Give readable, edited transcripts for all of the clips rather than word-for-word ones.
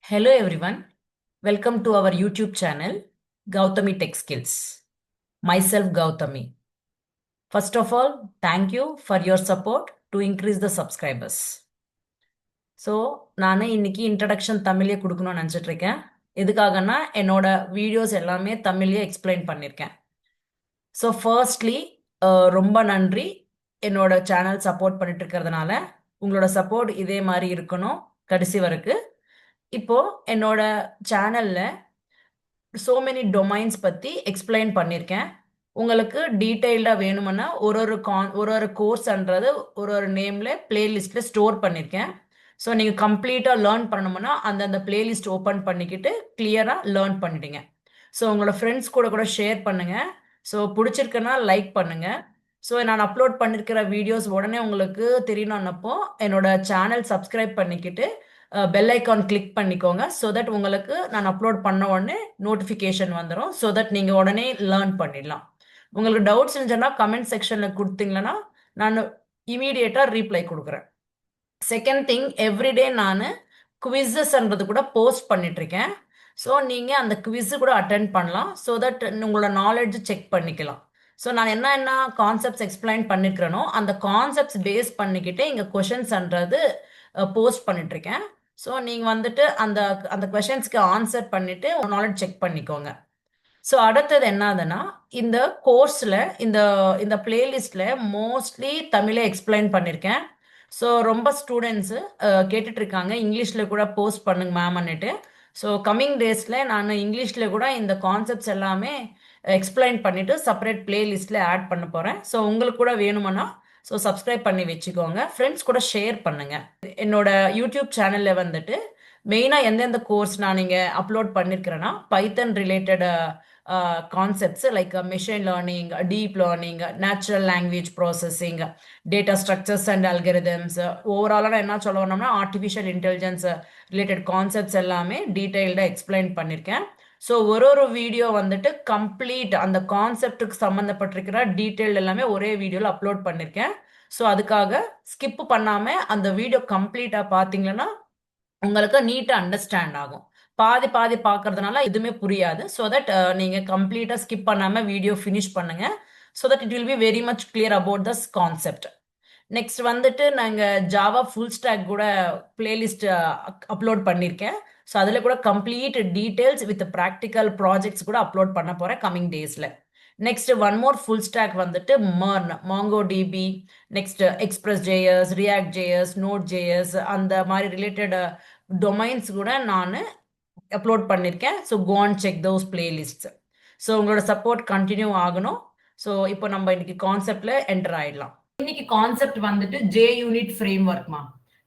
Hello everyone, welcome to our YouTube channel Gautami Tech Skills. Myself Gautami. First of all, thank you for your support to increase the subscribers. So நான் இன்னைக்கு introduction தமிழ்லேயே கொடுக்கணும்னு நினச்சிட்டு இருக்கேன். எதுக்காகனா என்னோட videos எல்லாமே தமிழ்லேயே எக்ஸ்பிளைன் பண்ணியிருக்கேன். ஸோ ஃபர்ஸ்ட்லி ரொம்ப நன்றி என்னோட சேனல் சப்போர்ட் பண்ணிட்டு இருக்கிறதுனால. உங்களோட சப்போர்ட் இதே மாதிரி இருக்கணும் கடைசி வரைக்கும். இப்போ என்னோட சேனல்ல சோ மெனி டொமைன்ஸ் பத்தி எக்ஸ்பிளைன் பண்ணியிருக்கேன். உங்களுக்கு டீட்டெயில்டாக வேணும்னா ஒரு கோர்ஸ்ன்றது ஒரு நேம்ல பிளேலிஸ்ட்ல ஸ்டோர் பண்ணியிருக்கேன். ஸோ நீங்கள் கம்ப்ளீட்டாக லேர்ன் பண்ணணும்னா அந்தந்த பிளேலிஸ்ட் ஓப்பன் பண்ணிக்கிட்டு கிளியராக லேர்ன் பண்ணிடுங்க. ஸோ உங்களோட ஃப்ரெண்ட்ஸ் கூட ஷேர் பண்ணுங்க. ஸோ பிடிச்சிருக்குன்னா லைக் பண்ணுங்க. ஸோ நான் அப்லோட் பண்ணியிருக்கிற வீடியோஸ் உடனே உங்களுக்கு தெரியணும்னப்போ என்னோட சேனல் சப்ஸ்கிரைப் பண்ணிக்கிட்டு பெல் ஐக்கான் கிளிக் பண்ணிக்கோங்க. ஸோ தட் உங்களுக்கு நான் அப்லோட் பண்ண உடனே நோட்டிஃபிகேஷன் வந்துடும். ஸோ தட் நீங்கள் உடனே லேர்ன் பண்ணிடலாம். உங்களுக்கு டவுட்ஸ் இருந்துச்சுன்னா கமெண்ட் செக்ஷனில் கொடுத்தீங்கன்னா நான் இமீடியட்டாக ரீப்ளை கொடுக்குறேன். செகண்ட் திங், எவ்ரிடே நான் குவிஸஸ்ன்றது கூட போஸ்ட் பண்ணிட்டுருக்கேன். ஸோ நீங்கள் அந்த குவிஸு கூட அட்டென்ட் பண்ணலாம். ஸோ தட் உங்களோட நாலேஜ் செக் பண்ணிக்கலாம். ஸோ நான் என்ன கான்செப்ட்ஸ் எக்ஸ்பிளைன் பண்ணிருக்கிறேனோ அந்த கான்செப்ட்ஸ் பேஸ் பண்ணிக்கிட்டு இங்கே கொஷின்ஸ்ன்றது போஸ்ட் பண்ணிட்டுருக்கேன். ஸோ நீங்கள் வந்துட்டு அந்த அந்த கொஷின்ஸ்க்கு ஆன்சர் பண்ணிவிட்டு நாலேஜ் செக் பண்ணிக்கோங்க. ஸோ அடுத்தது என்னதுன்னா, இந்த கோர்ஸில் இந்த இந்த பிளேலிஸ்டில் மோஸ்ட்லி தமிழே எக்ஸ்பிளைன் பண்ணியிருக்கேன். ஸோ ரொம்ப ஸ்டூடெண்ட்ஸு கேட்டுட்ருக்காங்க இங்கிலீஷில் கூட போஸ்ட் பண்ணுங்க மேம்ன்னுட்டு. ஸோ கம்மிங் டேஸில் நான் இங்கிலீஷில் கூட இந்த கான்செப்ட்ஸ் எல்லாமே எக்ஸ்பிளைன் பண்ணிவிட்டு செப்பரேட் பிளேலிஸ்ட்டில் ஆட் பண்ண போகிறேன். ஸோ உங்களுக்கு கூட வேணுமானா ஸோ சப்ஸ்கிரைப் பண்ணி வச்சுக்கோங்க. ஃப்ரெண்ட்ஸ் கூட ஷேர் பண்ணுங்கள். என்னோட யூடியூப் சேனலில் வந்துட்டு மெயினாக எந்தெந்த கோர்ஸ் நான் இங்கே அப்லோட் பண்ணியிருக்கிறேன்னா python related concepts like machine learning, deep learning, natural language processing, data structures and algorithms, ஓவராலாக நான் என்ன சொல்ல வரணும்னா ஆர்டிஃபிஷியல் இன்டெலிஜென்ஸ் ரிலேட்டட் கான்செப்ட்ஸ் எல்லாமே டீட்டெயில்டாக எக்ஸ்பிளைன் பண்ணியிருக்கேன். ஸோ ஒரு வீடியோ வந்துட்டு கம்ப்ளீட் அந்த கான்செப்டுக்கு சம்மந்தப்பட்டிருக்கிற டீட்டெயில் எல்லாமே ஒரே வீடியோவில் அப்லோட் பண்ணியிருக்கேன். ஸோ அதுக்காக ஸ்கிப் பண்ணாமல் அந்த வீடியோ கம்ப்ளீட்டாக பார்த்தீங்கன்னா உங்களுக்கு நீட்டாக அண்டர்ஸ்டாண்ட் ஆகும். பாதி பார்க்கறதுனால எதுவுமே புரியாது. ஸோ தட் நீங்கள் கம்ப்ளீட்டாக ஸ்கிப் பண்ணாமல் வீடியோ ஃபினிஷ் பண்ணுங்க. So that it will be very much clear about this concept. Next வந்துட்டு நாங்கள் ஜாவா ஃபுல் ஸ்டாக் கூட பிளேலிஸ்ட் அப்லோட் பண்ணியிருக்கேன். ஸோ அதில் கூட complete details with practical projects கூட அப்லோட் பண்ண போகிறேன் கம்மிங் டேஸில். Next one more full stack வந்துட்டு Mongo DB, next express JS, react JS, node JS அந்த மாதிரி ரிலேட்டட் டொமைன்ஸ் கூட நான் அப்லோட் பண்ணியிருக்கேன். So go and check those playlists. So உங்களோட சப்போர்ட் கண்டினியூ ஆகணும். ஸோ இப்போ நம்ம இன்னைக்கு கான்செப்ட்ல என்டர் ஆயிடலாம். இன்னைக்கு கான்செப்ட் வந்துட்டு ஜே யூனிட் ஃப்ரேம் ஒர்க்மா.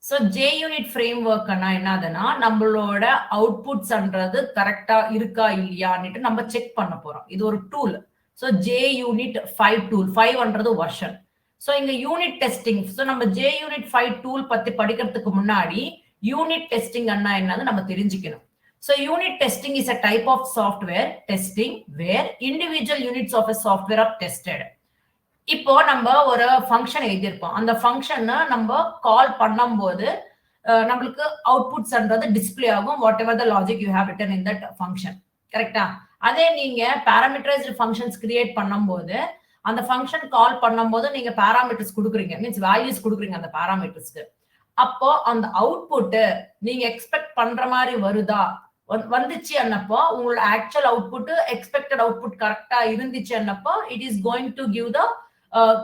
ஸோ ஜே யூனிட் ஃப்ரேம் ஒர்க்னா என்னதுன்னா நம்மளோட அவுட்புட்ஸ்ன்றது கரெக்டா இருக்கா இல்லையான்னுட்டு நம்ம செக் பண்ண போறோம். இது ஒரு tool. So JUnit 5 tool, 5ன்றது வெர்ஷன். ஸோ இங்க யூனிட் டெஸ்டிங். ஸோ நம்ம ஜே யூனிட் 5 டூல் பத்தி படிக்கிறதுக்கு முன்னாடி யூனிட் டெஸ்டிங் என்னன்னு நம்ம தெரிஞ்சுக்கணும். So unit testing is a type of software testing where individual units of a software are tested. இப்போ நம்ம ஒரு ஃபங்க்ஷன் எழுதியிருப்போம். அந்த ஃபங்க்ஷனை நம்ம கால் பண்ணும்போது நம்மளுக்கு அவுட்புட்ஸ்ன்றது டிஸ்பிளே ஆகும். What ever the logic you have written in that function. கரெக்டா? அதே நீங்க பாராமீட்டரைஸ்டு ஃபங்க்ஷன்ஸ் கிரியேட் பண்ணும்போது அந்த ஃபங்க்ஷன் கால் பண்ணும்போது நீங்க பாராமீட்டர்ஸ் கொடுக்குறீங்க, மீன்ஸ் வேல்யூஸ் கொடுக்குறீங்க அந்த பாராமீட்டர்ஸ்க்கு. அப்போ அந்த அவுட்புட் நீங்க எக்ஸ்பெக்ட் பண்ற மாதிரி வருதா வந்துச்சு அன்னப்போ உங்களோட ஆக்சுவல் அவுட்புட் எக்ஸ்பெக்டட் அவுட்புட் கரெக்டா இருந்துச்சு அன்னப்போ it is going to give the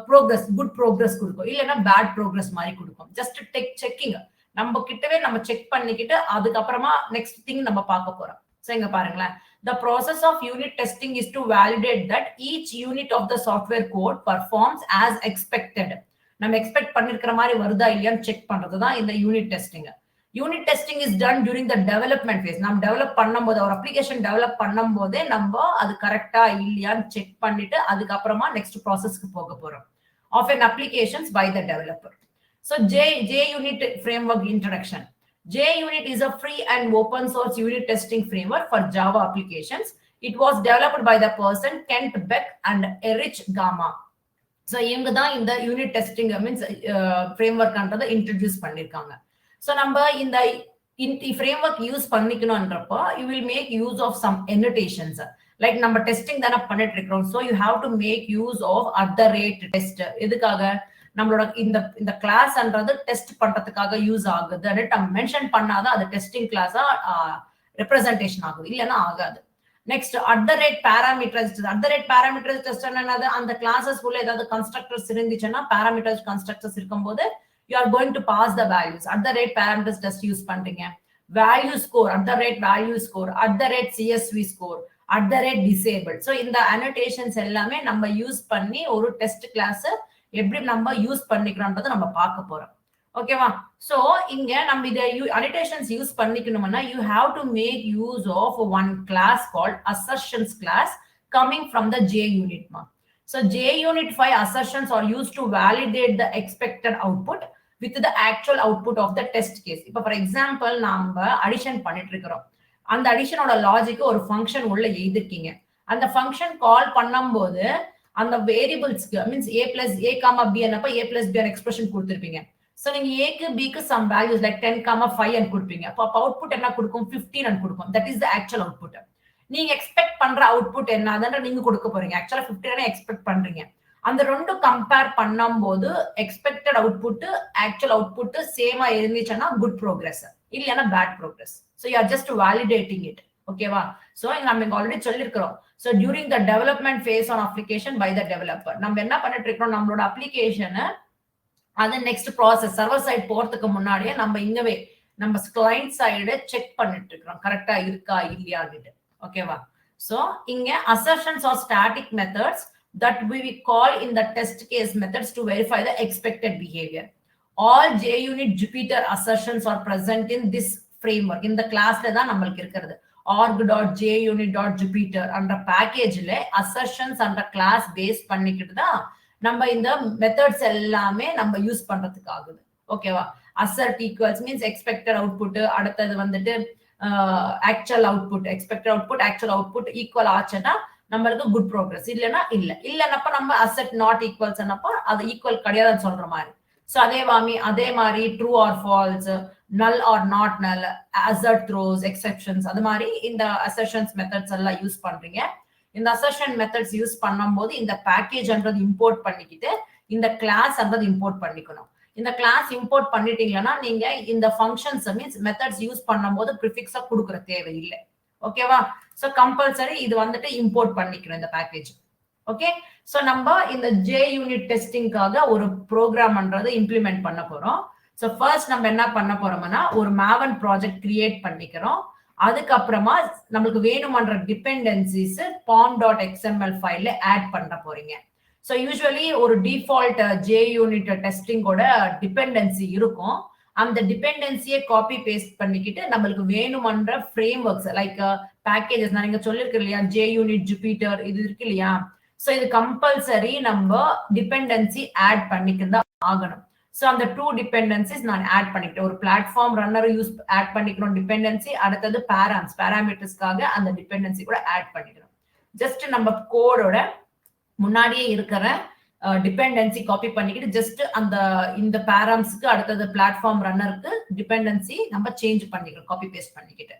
progress, good progress கொடுக்கும். இல்லைன்னா பேட் ப்ரோக்ரஸ் மாதிரி கொடுக்கும். ஜஸ்ட் செக்கிங் நம்ம கிட்டவே நம்ம செக் பண்ணிக்கிட்டு அதுக்கப்புறமா நெக்ஸ்ட் திங் நம்ம பார்க்க போறோம். ஸோ இங்க பாருங்களேன், the process of unit testing is to validate that each unit of the software code performs as expected. நம்ம எக்ஸ்பெக்ட் பண்ணிருக்கிற மாதிரி வருதா இல்லையான்னு செக் பண்றதுதான் இந்த unit testing. Unit testing is done during the development phase. நம்ம டெவலப் பண்ணும்போது ஒரு அப்ளிகேஷன் டெவலப் பண்ணும் போதே நம்ம அது கரெக்டா இல்லையான்னு செக் பண்ணிட்டு அதுக்கப்புறமா நெக்ஸ்ட் ப்ராசஸ்க்கு போக போறோம் of an applications by the developer. So JUnit framework introduction. JUnit is a free and open source unit testing framework for Java applications. It was developed by the person Kent Beck and Erich Gamma. So இவங்க தான் இந்த unit testing means ஃப்ரேம்வொர்க்ன்றதை introduce பண்ணிருக்காங்க. So நம்ம இந்த framework use பண்ணிக்கணும்ன்றப்போ you will make use of some annotations. Like நம்ம testing தானே பண்ணிட்டு இருக்கிறோம். So you have to make use of @test. எதுக்காக நம்மளோட இந்த கிளாஸ்ன்றது டெஸ்ட் பண்றதுக்காக யூஸ் ஆகுது. நம்ம மென்ஷன் பண்ணாதான் அது டெஸ்டிங் கிளாஸா ரெப்ரசன்டேஷன் ஆகுது, இல்லைன்னா ஆகாது. நெக்ஸ்ட் @parameterized test என்னது, அந்த கிளாஸஸ் உள்ள ஏதாவது கன்ஸ்ட்ரக்டர்ஸ் இருந்துச்சுன்னா parameterized constructors இருக்கும்போது you are going to pass the values. @parameters test use பண்றீங்க. value score @value score @csv score @disabled. so இந்த annotations எல்லாமே நம்ம யூஸ் பண்ணி ஒரு டெஸ்ட் கிளாஸ் எப்படி நம்ம யூஸ் பண்ணிக்கிறோம்ன்றதை நம்ம பார்க்க போறோம். ஓகேவா? சோ இங்க நம்ம இத annotations யூஸ் பண்ணிக்கணும்னா you have to make use of one class called assertions class coming from the JUnit. So JUnit 5 assertions are used to validate the expected output with the actual output of the test case. இப்போ for example நம்ம addition பண்ணிட்டு இருக்கிறோம். அந்த அடிஷனோட logic ஒரு function உள்ள எழுதிருக்கீங்க. அந்த function call பண்ணும்போது அந்த வேரியபிள்ஸ்க்கு means a plus a comma b என்னப்ப a plus b எக்ஸ்பிரஷன் கொடுத்திருப்பீங்க. சோ நீங்க a க்கு b க்கு சம் வேல்யூஸ் லைக் 10 comma 5 ன்னு கொடுப்பீங்க. அப்ப அவுட்புட் என்ன கொடுக்கும்? 15 ன்னு கொடுக்கும். That is the actual output. நீங்க எக்ஸ்பெக்ட் பண்ற அவுட்புட் என்னதுன்ற நீங்க கொடுக்க போறீங்க. ஆக்சுவலா 15 எக்ஸ்பெக்ட் பண்றீங்க. அந்த ரெண்டும் கம்பேர் பண்ணும்போது எக்ஸ்பெக்டட் அவுட்புட் ஆக்சுவல் அவுட்புட் சேமா இருந்துச்சுன்னா குட் ப்ரோக்ரஸ், இல்லைன்னா bad progress. So you are just validating it. ஓகேவா? ஸோ நம்ம இங்க ஆல்ரெடி சொல்லியிருக்கிறோம். So during the development phase on application by the developer, நம்ம என்ன பண்ணிட்டு இருக்கோம், நம்மளோட அப்ளிகேஷனை அது நெக்ஸ்ட் ப்ராசஸ் சர்வர் சைட் போறதுக்கு முன்னாடியே நம்ம இங்கவே நம்ம கிளைண்ட் சைடு செக் பண்ணிட்டு இருக்கிறோம் கரெக்டா இருக்கா இல்லையான்னு. ஓகேவா? சோ இங்க assertions or static methods that we call in the test case methods to verify the expected behavior. All JUnit Jupyter assertions are present in this framework. இந்த கிளாஸ்ல தான் நம்மளுக்கு இருக்கிறது. org.junit.jupyter அந்த பேக்கேஜ்ல assertions அந்த கிளாஸ் பேஸ் பண்ணிக்கிட்டு தான் நம்ம இந்த மெத்தட்ஸ் எல்லாமே நம்ம யூஸ் பண்றதுக்கு ஆகுது. ஓகேவா? assert equals means expected output, அடுத்தது வந்துட்டு actual output, expected output actual output equal ஆச்சுன்னா நம்மளுக்கு குட் ப்ரோக்ரஸ், இல்லைன்னா இல்லைன்னப்ப நம்ம அசெட் நாட் ஈக்குவல்ஸ் அது ஈக்குவல் கிடையாதுன்னு சொல்ற மாதிரி. சோ அதே மாதிரி true or false, null or not null, assert throws, exceptions, அது மாதிரி இந்த அசர்ஷன்ஸ் மெத்தட்ஸ் எல்லாம் யூஸ் பண்றீங்க. இந்த அசர்ஷன் மெத்தட்ஸ் யூஸ் பண்ணும்போது இந்த பேக்கேஜ்ன்றது இம்போர்ட் பண்ணிக்கிட்டு இந்த கிளாஸ்ன்றது இம்போர்ட் பண்ணிக்கணும். இந்த கிளாஸ் இம்போர்ட் பண்ணிட்டீங்கன்னா நீங்க இந்த ஃபங்க்ஷன்ஸ் மீன்ஸ் மெத்தட்ஸ் யூஸ் பண்ணும்போது ப்ரிஃபிக்ஸா கொடுக்குற தேவையில்லை. ஓகேவா? சோ கம்பல்சரி இது வந்துட்டு இம்போர்ட் பண்ணிக்கணும் இந்த பேக்கேஜ். ஓகே? சோ நம்ம இந்த JUnit டெஸ்டிங்காக ஒரு ப்ரோக்ராம்ன்றது இம்ப்ளிமெண்ட் பண்ண போறோம். சோ ஃபர்ஸ்ட் நம்ம என்ன பண்ண போறோம்னா ஒரு Maven ப்ராஜெக்ட் கிரியேட் பண்ணிக்கிறோம். அதுக்கப்புறமா நம்மளுக்கு வேணுமன்ற டிபெண்டன்சிஸ் pom.xml ஃபைல்ல ஆட் பண்ண போறீங்க. ஸோ யூஸ்வலி ஒரு டிஃபால்ட் JUnit டெஸ்டிங்கோட டிபெண்டன்சி இருக்கும். அந்த டிபெண்டன்சியை காப்பி பேஸ்ட் பண்ணிக்கிட்டு நம்மளுக்கு வேணுமன்ற ஃப்ரேம் ஒர்க்ஸ் லைக் பேக்கேஜஸ் நான் நீங்க சொல்லிருக்கேன் இல்லையா, JUnit Jupyter இது இருக்கு இல்லையா. ஸோ இது கம்பல்சரி நம்ம டிபெண்டன்சி ஆட் பண்ணிக்கிட்டு தான் ஆகணும். ஸோ அந்த 2 டிபெண்டன்சிஸ் நான் ஆட் பண்ணிக்கிட்டேன். ஒரு பிளாட்ஃபார்ம் ரன்னர் யூஸ் ஆட் பண்ணிக்கணும் டிபெண்டன்சி, அடுத்தது பேராமீட்டர்ஸ்க்காக அந்த டிபெண்டன்சி கூட ஆட் பண்ணிக்கணும். ஜஸ்ட் நம்ம கோடோட முன்னாடியே இருக்கிற டிபெண்டன்சி காப்பி பண்ணிக்கிட்டு ஜஸ்ட் அந்த இந்த பேராம்ஸ்க்கு அடுத்தது பிளாட்ஃபார்ம் ரன்னருக்கு டிபெண்டன்சி நம்ம சேஞ்ச் பண்ணிக்கிறோம் காப்பி பேஸ்ட் பண்ணிக்கிட்டு.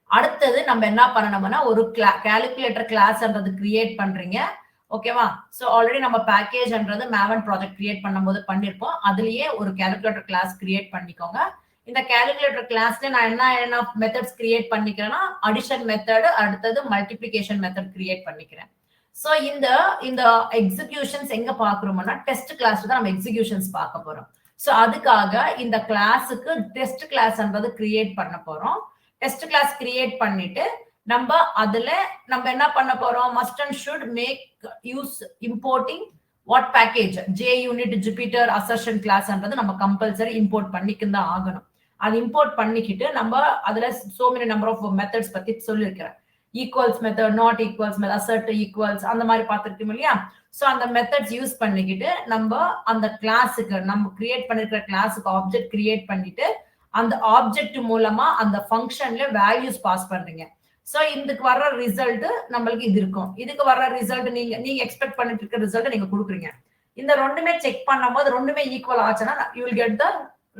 அடுத்தது நம்ம என்ன பண்ணணும்னா ஒரு கால்குலேட்டர் கிளாஸ்ன்றது கிரியேட் பண்றீங்க. ஓகேவா? சோ ஆல்ரெடி நம்ம பேக்கேஜ்ன்றது Maven ப்ராஜெக்ட் கிரியேட் பண்ணும்போது பண்ணிருப்போம். அதுலயே ஒரு கால்குலேட்டர் கிளாஸ் கிரியேட் பண்ணிக்கோங்க. இந்த கால்குலேட்டர் கிளாஸ்ல நான் என்ன மெத்தட்ஸ் கிரியேட் பண்ணிக்கிறேன்னா அடிஷன் மெத்தட், அடுத்தது மல்டிப்ளிகேஷன் மெத்தட் கிரியேட் பண்ணிக்கிறேன். சோ இந்த எக்ஸிகியூஷன்ஸ் எங்க பாக்குறோம்னா டெஸ்ட் கிளாஸ்ல தான் நம்ம எக்ஸிகியூஷன்ஸ் பார்க்க போறோம். சோ அதுக்காக இந்த கிளாஸுக்கு டெஸ்ட் கிளாஸ்ன்றது கிரியேட் பண்ண போறோம். டெஸ்ட் கிளாஸ் கிரியேட் பண்ணிட்டு நம்ம அதுல நம்ம என்ன பண்ண போறோம், must and should make use importing what package JUnit Jupyter assertion கிளாஸ்ன்றது நம்ம கம்பல்சரி இம்போர்ட் பண்ணிக்கிட்டு தான் ஆகணும். அது இம்போர்ட் பண்ணிக்கிட்டு நம்ம அதுல so many number of methods பத்தி சொல்லியிருக்கிறேன். Equals method, not equals method, assert equals அந்த மாதிரி பார்த்துருக்கோம் இல்லையா. சோ அந்த மெத்தட்ஸ் யூஸ் பண்ணிக்கிட்டு நம்ம அந்த கிளாஸுக்கு நம்ம கிரியேட் பண்ணிருக்கிற கிளாஸுக்கு ஆப்ஜெக்ட் கிரியேட் பண்ணிட்டு அந்த ஆப்ஜெக்ட் மூலமா அந்த ஃபங்க்ஷன்ல வேல்யூஸ் பாஸ் பண்றீங்க. சோ இதுக்கு வர்ற ரிசல்ட் நம்மளுக்கு இது இருக்கும். இதுக்கு வர்ற ரிசல்ட் நீங்க எக்ஸ்பெக்ட் பண்ணிட்டு இருக்க ரிசல்ட் நீங்க கொடுக்குறீங்க. இந்த ரெண்டுமே செக் பண்ணும்போது ரெண்டுமே ஈக்குவல் ஆச்சுன்னா you will get the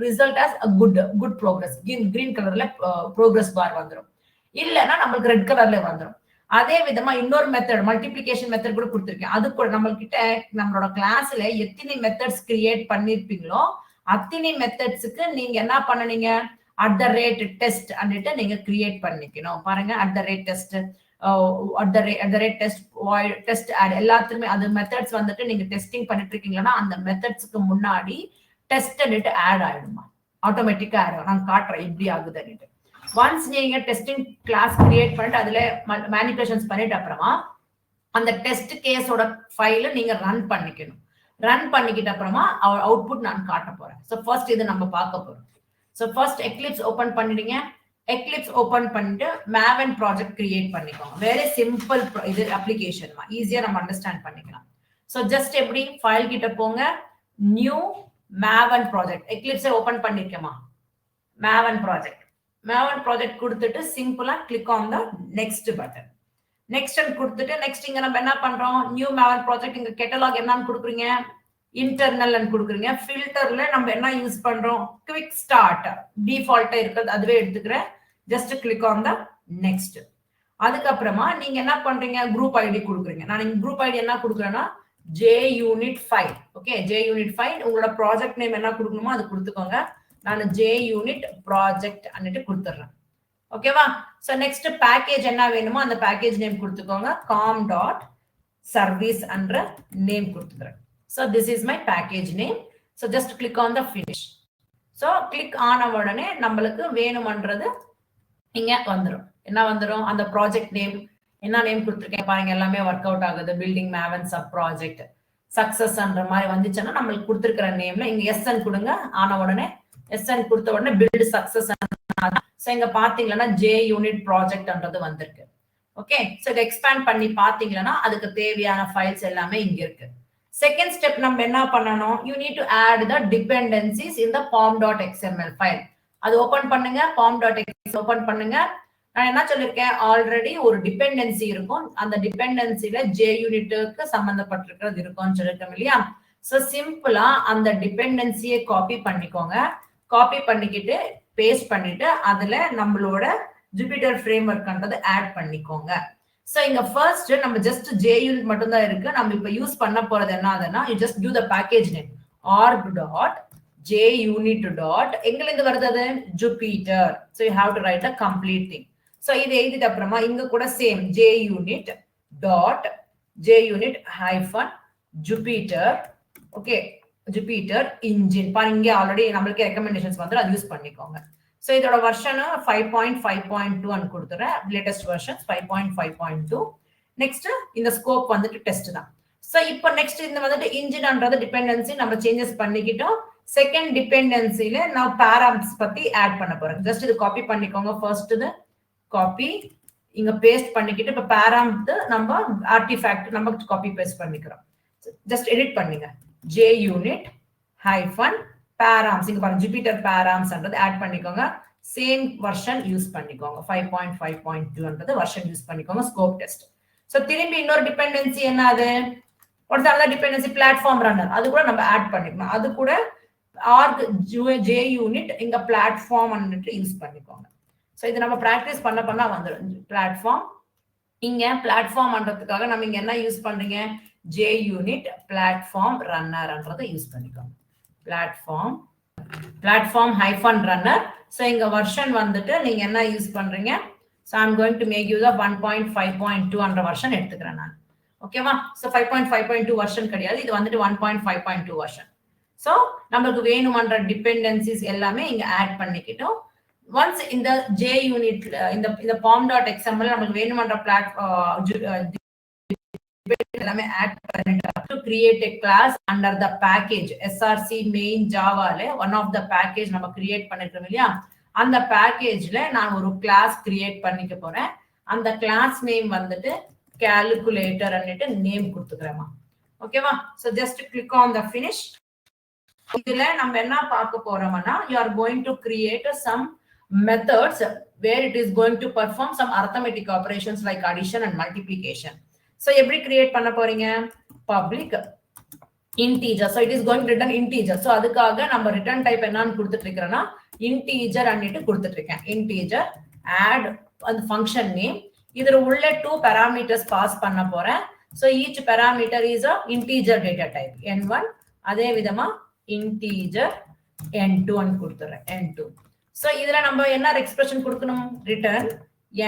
result as a good progress. Green colorல progress bar வந்துரும். இல்லனா நமக்கு ரெட் கலர்ல வந்துரும். அதே விதமா இன்னொரு மெத்தட் மல்டிப்ளிகேஷன் மெத்தட் கூட கொடுத்திருக்கேன். அது கூட நம்ம கிட்ட நம்மளோட கிளாஸ்ல எத்தனை மெத்தட்ஸ் கிரியேட் பண்ணிருப்பீங்களோ அத்தனை மெத்தட்ஸ்க்கு நீங்க என்ன பண்ணனீங்க @test அன்னிட்டு நீங்க கிரியேட் பண்ணிக்கணும். பாருங்க @test டெஸ்ட் ஆட் எல்லாத்துக்குமே அது மெத்தட்ஸ் வந்துட்டு நீங்க டெஸ்டிங் பண்ணிட்டு இருக்கீங்கன்னா அந்த மெத்தட்ஸ்க்கு முன்னாடி டெஸ்ட் ஆட் ஆயிடுமா, ஆட்டோமேட்டிக்கா ஆட் ஆகும். நான் காட்டுறேன் எப்படி ஆகுதுன்னு. ஒன்ஸ் நீங்க டெஸ்டிங் கிளாஸ் கிரியேட் பண்ணிட்டு அதுல மேனிபுலேஷன்ஸ் பண்ணிட்டு அப்புறமா அந்த டெஸ்ட் கேஸோட ஃபைல நீங்க ரன் பண்ணிக்கணும். ரன் பண்ணிக்கிட்ட அப்புறமா அவுட்புட் நான் காட்ட போறேன். ஸோ ஃபர்ஸ்ட் இது நம்ம பார்க்க போறோம். ஸோ ஃபர்ஸ்ட் எக்லிப்ஸ் ஓபன் பண்ணிடுங்க. எக்லிப்ஸ் ஓபன் பண்ணிட்டு Maven ப்ராஜெக்ட் கிரியேட் பண்ணிக்கோங்க. வெரி சிம்பிள் இது அப்ளிகேஷன், ஈஸியா நம்ம அண்டர்ஸ்டாண்ட் பண்ணிக்கலாம். ஸோ ஜஸ்ட் எப்படி ஃபைல் கிட்ட போங்க, நியூ Maven ப்ராஜெக்ட் எக்லிப்ஸை ஓபன் பண்ணிருக்கேமா, Maven ப்ராஜெக்ட் கொடுத்துட்டு சிம்பிளா click on the next button. Next கொடுத்துட்டு நெக்ஸ்ட் இங்க நம்ம என்ன பண்றோம், நியூ Maven ப்ராஜெக்ட் இங்க கேட்டலாக் என்னன்னு கொடுக்குறீங்க, இன்டர்னல் கொடுக்குறீங்க. ஃபில்டர்ல நம்ம என்ன யூஸ் பண்றோம், குவிக் ஸ்டார்ட் டிஃபால்ட்டா இருக்கிறது அதுவே எடுத்துக்கிறேன். Just click on the next. அதுக்கப்புறமா நீங்க என்ன பண்றீங்க, குரூப் ஐடி கொடுக்குறீங்க. நான் இங்க குரூப் ஐடி என்ன கொடுக்குறேன்னா JUnit5. Okay, JUnit5. உங்களோட ப்ராஜெக்ட் நேம் என்ன கொடுக்கணுமோ அது கொடுத்துக்கோங்க. நான் JUnit ப்ராஜெக்ட் அன்னிட்டு கொடுத்துறேன். ஓகேவா? சோ நெக்ஸ்ட் பேக்கேஜ் என்ன வேணுமோ அந்த பேக்கேஜ் நேம் கொடுத்துக்கோங்க. com.service என்ற நேம் கொடுத்துக்கிறேன். So this is my package name. So just click on the finish. So click ஆன உடனே நம்மளுக்கு வேணும்ன்றது இங்க வந்துரும். என்ன வந்துரும், அந்த ப்ராஜெக்ட் நேம் என்ன நேம் கொடுத்திருக்கேன் பாருங்க, எல்லாமே ஒர்க் அவுட் ஆகுது. Building Maven sub project success என்ற மாதிரி வந்துச்சுன்னா நம்மளுக்கு கொடுத்திருக்கிற நேம்ல இங்க SN கொடுங்க. ஆன உடனே SN கொடுத்த உடனே பில்ட் சக்சஸ். சோ இங்க பாத்தீங்கன்னா JUnit ப்ராஜெக்ட்ன்றது வந்திருக்கு. ஓகே, சோ இத எக்ஸ்பேண்ட் பண்ணி பாத்தீங்கன்னா அதுக்கு தேவையான ஃபைல்ஸ் எல்லாமே இங்க இருக்கு. செகண்ட் ஸ்டெப் நம்ம என்ன பண்ணணும், you need to add the dependencies in the pom.xml file. அது ஓபன் பண்ணுங்க, pom.xml ஓபன் பண்ணுங்க. நான் என்ன சொல்லிருக்கேன், ஆல்ரெடி ஒரு டிபெண்டன்சி இருக்கும். அந்த டிபெண்டன்சில JUnitக்கு சம்பந்தப்பட்டிருக்கிறது இருக்கும்னு சொல்லிருக்கோம் இல்லையா. சோ சிம்பிளா அந்த டிபெண்டன்சியை காப்பி பண்ணிக்கோங்க. காப்பி பண்ணிக்கிட்டு பேஸ்ட் பண்ணிட்டு அதுல நம்மளோட Jupyter frameworkன்றது ஆட் பண்ணிக்கோங்க. சோ இங்க ஃபர்ஸ்ட் நம்ம ஜஸ்ட் JUnit மட்டும் தான் இருக்கு. நம்ம இப்ப யூஸ் பண்ண போறது என்னதுன்னா, you just do the package name org.junit. எங்க இருந்து வருது அது, Jupyter. So you have to write the complete thing. So இது எழுதிட்ட அப்புறமா இங்க கூட same junit.junit-Jupyter. Okay, Jupyter engine பாருங்க, இங்க ஆல்ரெடி நமக்கு ரெக்கமெண்டேஷன்ஸ் வந்து அது யூஸ் பண்ணிக்கோங்க. சோ இதோட வெர்ஷன் 5.5.2 ன்னு கொடுத்துறேன். Latest version 5.5.2. நெக்ஸ்ட் இந்த ஸ்கோப் வந்துட்டு டெஸ்ட் தான். சோ இப்போ நெக்ஸ்ட் இந்த வந்துட்டு இன்ஜின்ன்றது டிபெண்டன்சி நம்ம சேஞ்சஸ் பண்ணிக்கிட்டோம். செகண்ட் டிபெண்டன்சில நான் பாராம்ஸ் பத்தி ஆட் பண்ண போறேன். ஜஸ்ட் இது காப்பி பண்ணிக்கோங்க. ஃபர்ஸ்ட் இது காப்பி இங்க பேஸ்ட் பண்ணிக்கிட்டு இப்ப பாராம்ஸ் நம்ம ஆர்டிஃபேக்ட் நம்ம காப்பி பேஸ்ட் பண்ணிக்கிறோம். ஜஸ்ட் எடிட் பண்ணுங்க. JUnit-params இங்க பாருங்க, Jupyter params-ன்றது ஆட் பண்ணிக்கோங்க. சேம் வெர்ஷன் யூஸ் பண்ணிக்கோங்க. 5.5.2ன்றது வெர்ஷன் யூஸ் பண்ணிக்கோங்க. Scope test. சோ திரும்பி இன்னொரு டிபெண்டன்சி என்னது, what's another dependency, platform runner. அது கூட நம்ம ஆட் பண்ணிக்கணும். அது கூட JUnit இங்க பிளாட்ஃபார்ம் அன்னிட்டு யூஸ் பண்ணிக்கோங்க. சோ இது நம்ம பிராக்டிஸ் பண்ண வந்துரும். பிளாட்ஃபார்ம் இங்க பிளாட்ஃபார்ம்ன்றதுக்காக நம்ம இங்க என்ன யூஸ் பண்றீங்க, JUnit platform runner-ன்றதை யூஸ் பண்ணிக்கோங்க. platform-runner. சோ இங்க வெர்ஷன் வந்துட்டு நீங்க என்ன யூஸ் பண்றீங்க, so I'm going to make use of 1.5.2 என்ற வெர்ஷன் எடுத்துக்கிறேன் நான். ஓகேவா? சோ 5.5.2 வெர்ஷன் கிடையாது, இது வந்துட்டு 1.5.2 வெர்ஷன். சோ நமக்கு வேணும்ன்ற டிபெண்டன்சிஸ் எல்லாமே இங்க ஆட் பண்ணிக்கிட்டோம். ஒன்ஸ் இந்த JUnit இந்த pom.xml நமக்கு வேணும்ன்ற எல்லாமே ஆட் பண்ணிட்டு to create a class under the package src main java-ல one of the package நம்ம கிரியேட் பண்ணிட்டோம் இல்லையா, அந்த பேக்கேஜ்ல நான் ஒரு கிளாஸ் கிரியேட் பண்ணிக்க போறேன். அந்த கிளாஸ் நேம் வந்துட்டு calculator அன்னிட்டு நேம் கொடுத்துக்கிறேமா. ஓகேவா? So just click on the finish. இதுல நம்ம என்ன பார்க்க போறோம்னா, you are going to create some methods where it is going to perform some arithmetic operations like addition and multiplication. So எப்படி create பண்ண போறீங்க, public integer. So it is going to return integer. So அதுக்காக நம்ம return type என்னன்னு கொடுத்துட்டு இருக்கறேன்னா integer அன்னிட்டு கொடுத்துட்டு இருக்கேன். integer add அந்த function name. இதுல உள்ள 2 parameters pass பண்ண போறேன். So each parameter is a integer data type. n1 அதே விதமா integer n2 ன்னு கொடுத்துறேன். n2. So இதுல நம்ம என்ன expression கொடுக்கணும்? return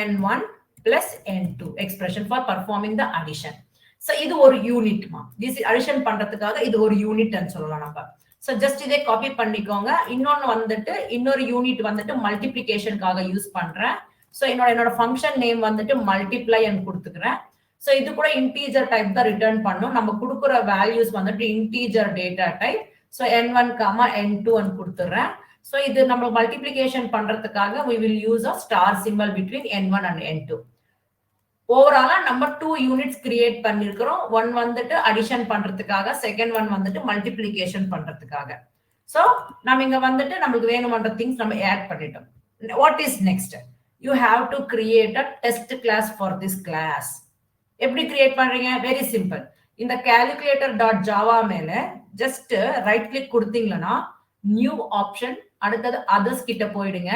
n1 plus n2 expression for performing the addition. So இது ஒரு யூனிட் மா. this addition பண்றதுக்காக இது ஒரு யூனிட் ன்னு சொல்லலாம் நம்ம. So just இதை காப்பி பண்ணிக்கோங்க. இன்னொன்னு வந்துட்டு இன்னொரு யூனிட் வந்துட்டு மல்டிப்ளிகேஷனுக்காக யூஸ் பண்றேன். So என்னோட ஃபங்க்ஷன் நேம் வந்துட்டு multiply ன்னு கொடுத்துக்கிறேன். So இது கூட integer type தான் ரிட்டர்ன் பண்ணும். நம்ம கொடுக்குற வேல்யூஸ் வந்துட்டு integer data type. So n1, n2 ன்னு கொடுத்துறேன். So இது நம்ம மல்டிப்ளிகேஷன் பண்றதுக்காக we will use a star symbol between n1 and n2. ஓவராலா நம்ம 2 யூனிட்ஸ் கிரியேட் பண்ணிருக்கிறோம். ஒன் வந்துட்டு அடிஷன் பண்றதுக்காக, செகண்ட் ஒன் வந்துட்டு மல்டிப்ளிகேஷன் பண்றதுக்காக. சோ நம்ம இங்க வந்துட்டு நமக்கு வேணும்ன்ற திங்ஸ் நம்ம ஆட் பண்ணிட்டோம். What is next? You have to create a test class for this class. எப்படி கிரியேட் பண்றீங்க? Very simple. இந்த calculator டாட் ஜாவா மேல ஜஸ்ட் ரைட் கிளிக் கொடுத்தீங்கன்னா நியூ ஆப்ஷன், அடுத்தது அதர்ஸ் கிட்ட போயிடுங்க.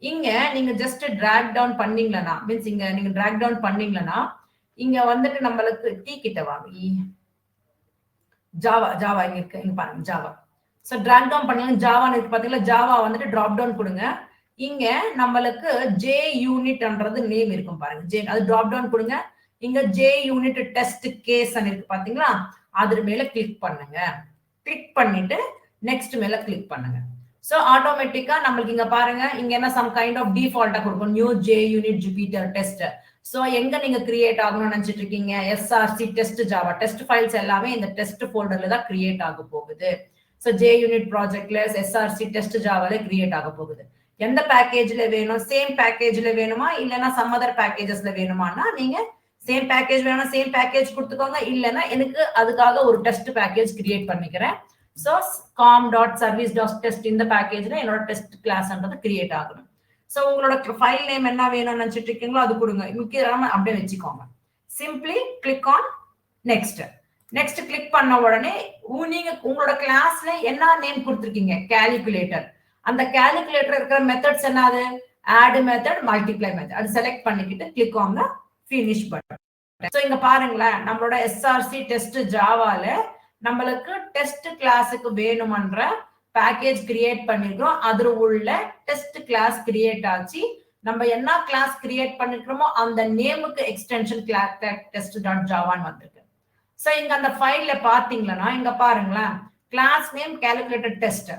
இங்க நீங்க ஜஸ்ட் டிராக் டவுன் பண்ணீங்களா, மீன்ஸ் இங்க நீங்க டிராக் டவுன் பண்ணீங்களா இங்க வந்துட்டு நம்மளுக்கு டி கிட்ட வாங்க, ஜாவா ஜாவா இங்க இருக்கு, இங்க பாருங்க ஜாவா. சோ டிராக் டவுன் பண்ணீங்கன்னா ஜாவா இருக்கு பாத்தீங்களா, ஜாவா வந்துட்டு டிராப் டவுன் கொடுங்க. இங்க நம்மளுக்கு ஜே யூனிட்ன்றது நேம் இருக்கும் பாருங்க, ஜே அது டிராப் டவுன் கொடுங்க. இங்க ஜே யூனிட் டெஸ்ட் கேஸ் இருக்கு பாத்தீங்களா, அது மேல கிளிக் பண்ணுங்க. கிளிக் பண்ணிட்டு நெக்ஸ்ட் மேல கிளிக் பண்ணுங்க. சோ ஆட்டோமேட்டிக்கா நம்மளுக்கு இங்க பாருங்க, இங்க என்ன சம் கைண்ட் ஆஃப் டிஃபால்ட்டா கொடுக்கும், new J unit Jupiter test. So எங்க நீங்க கிரியேட் ஆகணும்னு நினைச்சிட்டு இருக்கீங்க? SRC test Java test files எல்லாமே இந்த டெஸ்ட் ஃபோல்டர்ல தான் கிரியேட் ஆக போகுது. சோ ஜே யூனிட் ப்ராஜெக்ட்ல எஸ்ஆர்சி டெஸ்ட் ஜாவால கிரியேட் ஆக போகுது. எந்த பேக்கேஜ்ல வேணும்? சேம் பேக்கேஜ்ல வேணுமா, இல்லைன்னா சம் அதர் பேக்கேஜஸ்ல வேணுமானா நீங்க சேம் பேக்கேஜ் வேணும், சேம் பேக்கேஜ் கொடுத்துக்கோங்க. இல்லைன்னா எனக்கு அதுக்காக ஒரு டெஸ்ட் பேக்கேஜ் கிரியேட் பண்ணிக்கிறேன். So com.service.test இந்த பேக்கேஜ்ல என்னோட டெஸ்ட் கிளாஸ்ன்றது கிரியேட் ஆகணும். சோ உங்களோட ஃபைல் நேம் என்ன வேணும்னு நினைச்சிட்டு இருக்கீங்களோ அது கொடுங்க. முக்கியமா அப்படியே வச்சுக்கோங்க. Simply click on next. Next click பண்ண உடனே நீங்க உங்களோட கிளாஸ்ல என்ன நேம் கொடுத்துருக்கீங்க? கால்குலேட்டர். அந்த கால்குலேட்டர் இருக்கிற மெத்தட்ஸ் என்னது? Add method, multiply method. அது செலக்ட் பண்ணிக்கிட்டு click on finish button. So இங்க பாருங்களேன், நம்மளோட எஸ்ஆர்சி டெஸ்ட் ஜாவால நம்மளுக்கு டெஸ்ட் கிளாஸுக்கு வேணுமன்ற பேக்கேஜ் கிரியேட் பண்ணிருக்கோம். அதுல உள்ள டெஸ்ட் கிளாஸ் கிரியேட் ஆச்சு. நம்ம என்ன கிளாஸ் கிரியேட் பண்ணிருக்கோமோ அந்த நேமுக்கு எக்ஸ்டென்ஷன் கிளாஸ் டெஸ்ட் டாட் ஜாவான்னு வந்திருக்கு. சோ இங்க அந்த ஃபைல்ல பாத்தீங்கன்னா இங்க பாருங்களேன், கிளாஸ் நேம் கால்குலேட்டர் டெஸ்ட்.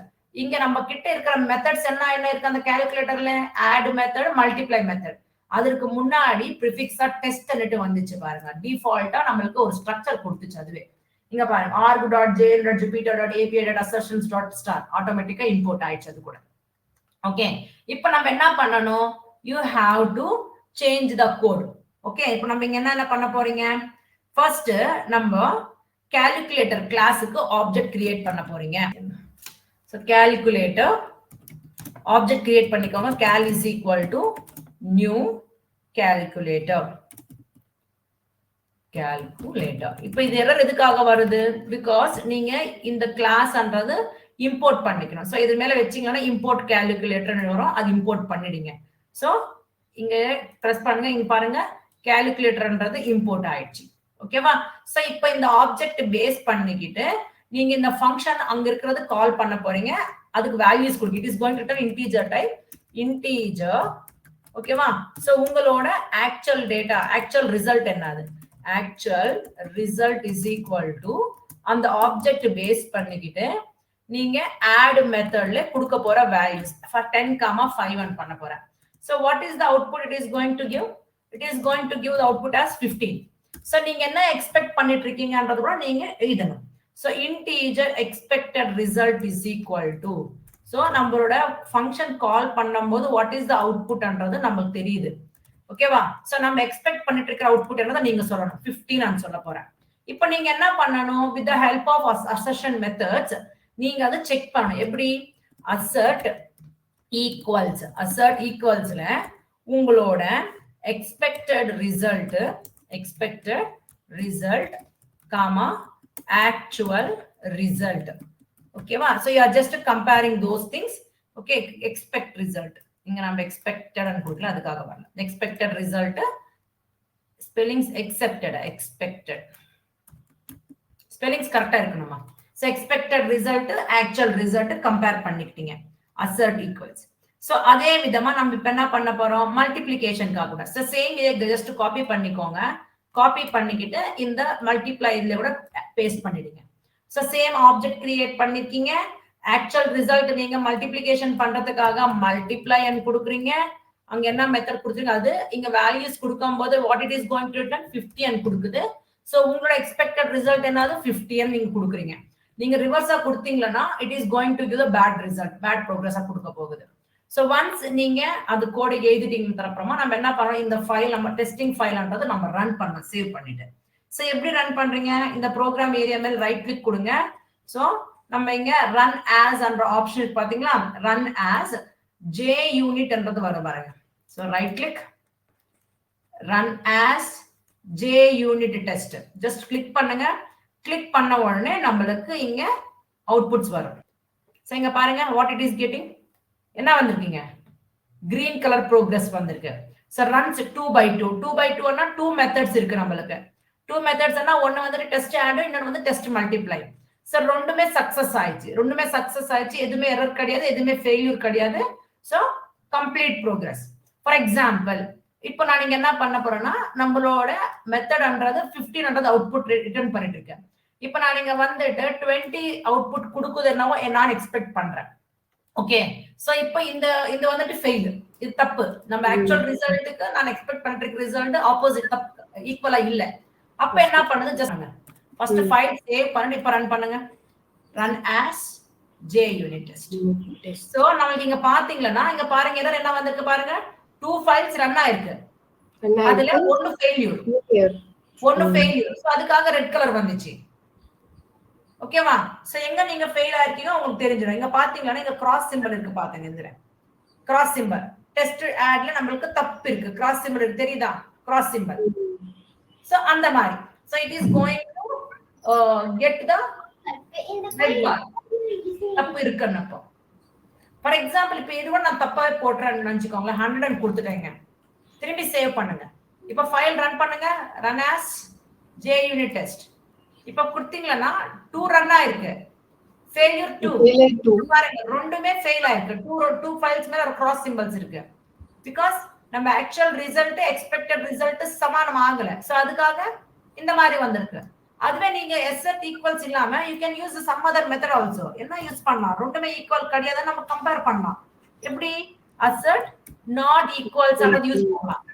இங்க நம்ம கிட்ட இருக்கிற மெத்தட்ஸ் என்ன இருக்கு அந்த கால்குலேட்டர்ல? Add method, multiply method. அதற்கு முன்னாடி ப்ரிஃபிக்ஸா டெஸ்ட் வந்துச்சு பாருங்க. டிஃபால்ட்டா நம்மளுக்கு ஒரு ஸ்ட்ரக்சர் கொடுத்துச்சு அதுவே. இங்க பாருங்க, arg.jl.jupyter.api.assertions.star ஆட்டோமேட்டிக்கா இம்போர்ட் ஆயிடுச்சு அது கூட. ஓகே, இப்போ நம்ம என்ன பண்ணணும்? You have to change the code. Okay, இப்போ நம்ம இங்க என்ன பண்ண போறீங்க? ஃபர்ஸ்ட் நம்ம கால்குலேட்டர் கிளாஸுக்கு ஆப்ஜெக்ட் கிரியேட் பண்ண போறீங்க. சோ கால்குலேட்டர் ஆப்ஜெக்ட் கிரியேட் பண்ணிக்கோங்க. cal is equal to new calculator. Calculator. இப்போ இது எரர் எதுக்காக வருது? பிகாஸ் நீங்க இந்த கிளாஸ்ன்றது இம்போர்ட் பண்ணிக்கணும். சோ இது மேல வெச்சீங்கன்னா இம்போர்ட் கால்குலேட்டர்னு வரும், அது இம்போர்ட் பண்ணிடுங்க. சோ இங்க பிரஸ் பண்ணுங்க, இங்க பாருங்க கால்குலேட்டர்ன்றது இம்போர்ட் ஆயிடுச்சு. ஓகேவா? சோ இப்போ இந்த ஆப்ஜெக்ட் பேஸ் பண்ணிக்கிட்டு நீங்க இந்த ஃபங்க்ஷன் அங்க இருக்கிறது கால் பண்ண போறீங்க. அதுக்கு வேல்யூஸ் கொடுங்க. It is going to return integer type, integer. ஓகேவா? சோ உங்களோட ஆக்சுவல் டேட்டா, ஆக்சுவல் ரிசல்ட் என்னது? Actual result is equal to அந்த ஆப்ஜெக்ட் பேஸ் பண்ணிக்கிட்டு நீங்க ஆட் மெத்தட்ல கொடுக்க போற வேல்யூஸ் ஃபார் 10,5 பண்ண போறேன். So what is the output it is going to give? It is going to give the output as 15. So நீங்க என்ன எக்ஸ்பெக்ட் பண்ணிட்டு இருக்கீங்கன்றது கூட நீங்க எழுதணும். So integer expected result is equal to, so நம்மளோட ஃபங்க்ஷன் கால் பண்ணும்போது வாட் இஸ் தி அவுட்புட்ன்றது நமக்கு தெரியுது. ஓகேவா? சோ நம்ம எக்ஸ்பெக்ட் பண்ணிட்டு இருக்கிற அவுட்புட் என்னது நீங்க சொல்லணும். 15 நான் சொல்ல போறேன். இப்போ நீங்க என்ன பண்ணணும்? With the help of assertion methods நீங்க அதை செக் பண்ணணும். எப்படி? assert equals, assert equalsல உங்களோட expected result, comma actual result. Okay, so you are just comparing those things. Okay, expect result. இங்க நம்ம expected and கொடுக்கல, அதுக்காக வரல. Expected result, spellings expected. Spellings correct இருக்கணுமா? So expected result, actual result compare பண்ணிக்கிட்டீங்க. Assert equals. So அதே விதமா நம்ம இப்ப என்ன பண்ண போறோம்? மல்டிப்ளிகேஷன்காக கூட. So same இதை just copy பண்ணிக்கோங்க. காப்பி பண்ணிக்கிட்டு இந்த மல்டிப்ளை இதுல கூட பேஸ்ட் பண்ணிடுங்க. So same object create பண்ணிருக்கீங்க. actual result நீங்க மல்டிப்ளிகேஷன் பண்றதுக்காக மல்டிப்ளை and கொடுக்குறீங்க. அங்க என்ன மெத்தட் கொடுத்துருங்க, அது இங்க வேல்யூஸ் கொடுக்கும்போது what it is going to return 50 and கொடுக்குது. So உங்களோட expected result என்னது 50 and நீங்க கொடுக்குறீங்க. நீங்க ரிவர்ஸா கொடுத்தீங்கன்னா it is going to give a bad result, bad progress கொடுக்க போகுது. So once நீங்க அது கோட் எழுதிட்டீங்க அப்புறமா நம்ம என்ன பண்றோம், இந்த ஃபைல் நம்ம டெஸ்டிங் ஃபைல்ன்றது நம்ம ரன் பண்ண சேவ் பண்ணிட்டு. சோ எப்படி ரன் பண்றீங்க, இந்த ப்ரோக்ராம் ஏரியா மேல ரைட் கிளிக் கொடுங்க. சோ நம்ம இங்க ரன் ஆஸ் என்ற ஆப்ஷன் பாத்தீங்களா, ரன் ஆஸ் JUnit என்றது வர பாருங்க. So right click, run as JUnit test just click பண்ணுங்க. கிளிக் பண்ண உடனே நம்மளுக்கு இங்க அவுட்புட்ஸ் வரும். சோ இங்க பாருங்க வாட் இட் இஸ் கெட்டிங், என்ன வந்திருக்கீங்க, கிரீன் கலர் ப்ரோக்ரஸ் வந்திருக்கு. So runs 2/2. 2/2 னா 2 மெத்தட்ஸ் இருக்கு நம்மளுக்கு. 2 மெத்தட்ஸ் னா ஒன்னு வந்து டெஸ்ட் ஆட், இன்னொரு வந்து டெஸ்ட் மல்டிப்ளை. சோ ரெண்டுமே சக்சஸ் ஆயிடுச்சு. எதுமே எரர் கிடையாது, எதுமே ஃபெயிலியர் கிடையாது. So complete progress. For example இப்போ நான் இங்க என்ன பண்ண போறேன்னா, நம்மளோட மெத்தட்ன்றது 15 அவுட்புட் ரிட்டர்ன் பண்ணிட்டு இருக்கேன். இப்போ நான் இங்க வந்துட்டு 20 அவுட்புட் கொடுக்குது என்னவோ நான் எக்ஸ்பெக்ட் பண்றேன். ஓகே, சோ இப்போ இந்த வந்துட்டு ஃபெயில், இது தப்பு. நம்ம ஆக்சுவல் ரிசல்ட்டுக்கு நான் எக்ஸ்பெக்ட் பண்ற ரிசல்ட் ஆப்போசிட், ஈக்குவலா இல்ல. அப்ப என்ன பண்ணுது, ஜஸ்ட் ஃபர்ஸ்ட் ஃபைல் சேவ் பண்ணி இப்ப ரன் பண்ணுங்க. Run as JUnit test. So நமக்கு இங்க பாத்தீங்கன்னா இங்க பாருங்க எரர் என்ன வந்திருக்கு பாருங்க, 2 ஃபைல்ஸ் ரன் ஆயிருக்கு. அதுல ஒன்னு ஃபெயிலியர். சோ அதுக்காக ரெட் கலர் வந்துச்சு. ஓகேவா? சோ எங்க நீங்க ஃபெயில் ஆயிருக்கீங்க உங்களுக்கு தெரிஞ்சிடும். இங்க பாத்தீங்கன்னா இங்க கிராஸ் சிம்பல் இருக்கு பாருங்க, இதுல கிராஸ் சிம்பல் டெஸ்ட் ஆட்ல நம்மளுக்கு தப்பு இருக்கு, கிராஸ் சிம்பல் இருக்கு தெரியுதா, கிராஸ் சிம்பல். சோ அந்த மாதிரி so it is going to get the red bar, தப்பு இருக்குன்னப்போ. ஃபார் எக்ஸாம்பிள் இப்போ இதுவரை நான் தப்பாவே போட்றேன்னு நினைச்சுக்கோங்க, 100 கொடுத்துட்டேங்க. திரும்பி சேவ் பண்ணுங்க. இப்போ ஃபைல் ரன் பண்ணுங்க, ரன் ஆஸ் JUnit test. இப்ப கொடுத்தீங்கன்னா 2 ரன் ஆயிருக்கு, ஃபெயிலியர் 2 பாருங்க, ரெண்டுமே ஃபெயில் ஆயிருக்கு. 2 ஃபைல்ஸ் மேல ஒரு கிராஸ் சிம்பல்ஸ் இருக்கு. பிகாஸ் நம்ம ஆக்சுவல் ரிசல்ட் எக்ஸ்பெக்டட் ரிசல்ட் சமானம் ஆகல. சோ அதுக்காக இந்த மாதிரி வந்திருக்கு. அதுவே நீங்க assert equals இல்லாம you can use some other method also. என்ன யூஸ் பண்ணலாம், ரெண்டுமே ஈக்குவல் கிடையாது நம்ம கம்பேர் பண்ணலாம். எப்படி assert not equals அப்படி யூஸ் பண்ணலாம்.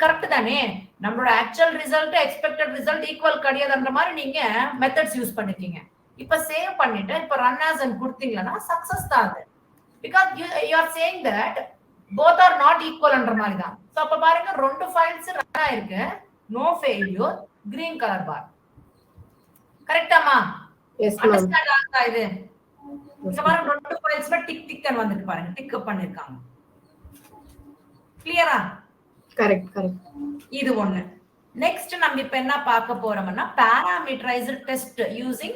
கரெக்ட் தானே, நம்மளோட actual result expected result equal கிடையாதுன்ற மாதிரி நீங்க மெத்தட்ஸ் யூஸ் பண்ணிருக்கீங்க. இப்ப சேவ் பண்ணிட்டு இப்ப ரன் ஆஸ் and கொடுத்தீங்கன்னா சக்சஸ் தான் அது. because you are saying that both are not equal ன்ற மாதிரி தான். சோ அப்ப பாருங்க ரெண்டு ஃபைல்ஸ் ரன் ஆயிருக்கு, no failure, green colour bar. கரெக்ட்டாமா? Yes ma'am. அண்டர்ஸ்டாண்ட் ஆகுதா இது? இங்க பாருங்க ரெண்டு ஃபைல்ஸ்ல டிக் டிக் ன்னு வந்துட்டு பாருங்க, டிக் அப் பண்ணிருக்காங்க. கிளியரா? கரெக்ட். இது ஒண்ணு. நெக்ஸ்ட் நம்ம இப்ப என்ன பார்க்க போறோம்னா parameterized test using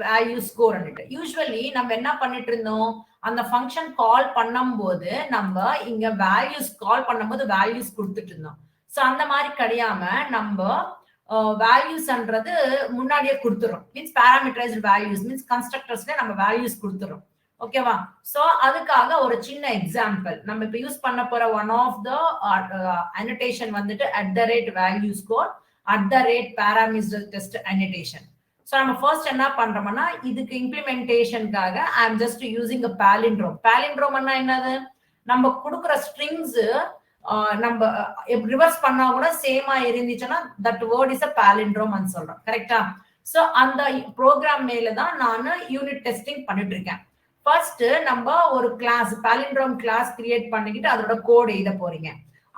@value score. Usually நம்ம என்ன பண்ணிட்டு இருந்தோம், அந்த ஃபங்க்ஷன் கால் பண்ணும்போது நம்ம இங்க வேல்யூஸ் கால் பண்ணும்போது வேல்யூஸ் கொடுத்துட்டு இருந்தோம். சோ அந்த மாதிரி கிடையாம நம்ம வேல்யூஸ்ன்றது முன்னாடியே கொடுத்துறோம். மீன்ஸ் parameterized values மீன்ஸ் கன்ஸ்ட்ரக்டர்ஸ்ல நம்ம வேல்யூஸ் கொடுத்துறோம். ஓகேவா? சோ அதுக்காக ஒரு சின்ன எக்ஸாம்பிள் நம்ம இப்ப யூஸ் பண்ண போற ஒன் ஆஃப் த அனோடேஷன் வந்துட்டு @value score @parameter test annotation. சோ நம்ம ஃபர்ஸ்ட் என்ன பண்றோம்னா இதுக்கு இம்ப்ளிமெண்டேஷனுக்காக I am just using a palindrome. palindromeன்னா என்னது, நம்ம கொடுக்குற ஸ்ட்ரிங்ஸ் நம்ம ரிவர்ஸ் பண்ணா கூட சேமா இருந்துச்சுன்னா that word is a palindrome ன்னு சொல்றோம். கரெக்ட்டா? சோ அந்த ப்ரோக்ராம் மேல தான் நான் யூனிட் டெஸ்டிங் பண்ணிட்டு இருக்கேன். ஃபர்ஸ்ட் நம்ம ஒரு கிளாஸ் palindrome கிளாஸ் கிரியேட் பண்ணிக்கிட்டு அதோட கோட் எழுத போறீங்க.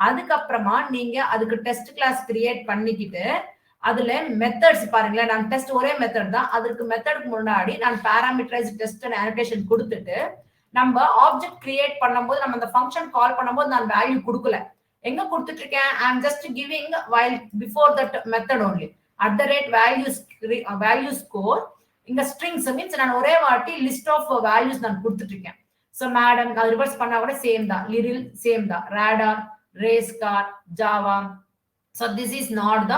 அதுக்கப்புறமா நீங்க அதுக்கு டெஸ்ட் கிளாஸ் கிரியேட் பண்ணிக்கிட்டு அதுல மெத்தட்ஸ் பாருங்களேன், நான் டெஸ்ட் ஒரே மெத்தட் தான், அதுக்கு மெத்தடுக்கு முன்னாடி நான் parameterized test and annotation கொடுத்துட்டு நம்ம ஆப்ஜெக்ட் கிரியேட் பண்ணும்போது நம்ம அந்த ஃபங்க்ஷன் கால் பண்ணும்போது நான் வேல்யூ கொடுக்கல. எங்க கொடுத்துட்டு இருக்கேன், I am just giving while before that method only @values value score இங்க ஸ்ட்ரிங்ஸ் மீன்ஸ் நான் ஒரே வாட்டி லிஸ்ட் ஆஃப் வேல்யூஸ் நான் கொடுத்துட்டு இருக்கேன். ஸோ மேடம் அது ரிவர்ஸ் பண்ணா கூட சேம் தான், லிரில் சேம் தான், radar, race car, Java. So this is not the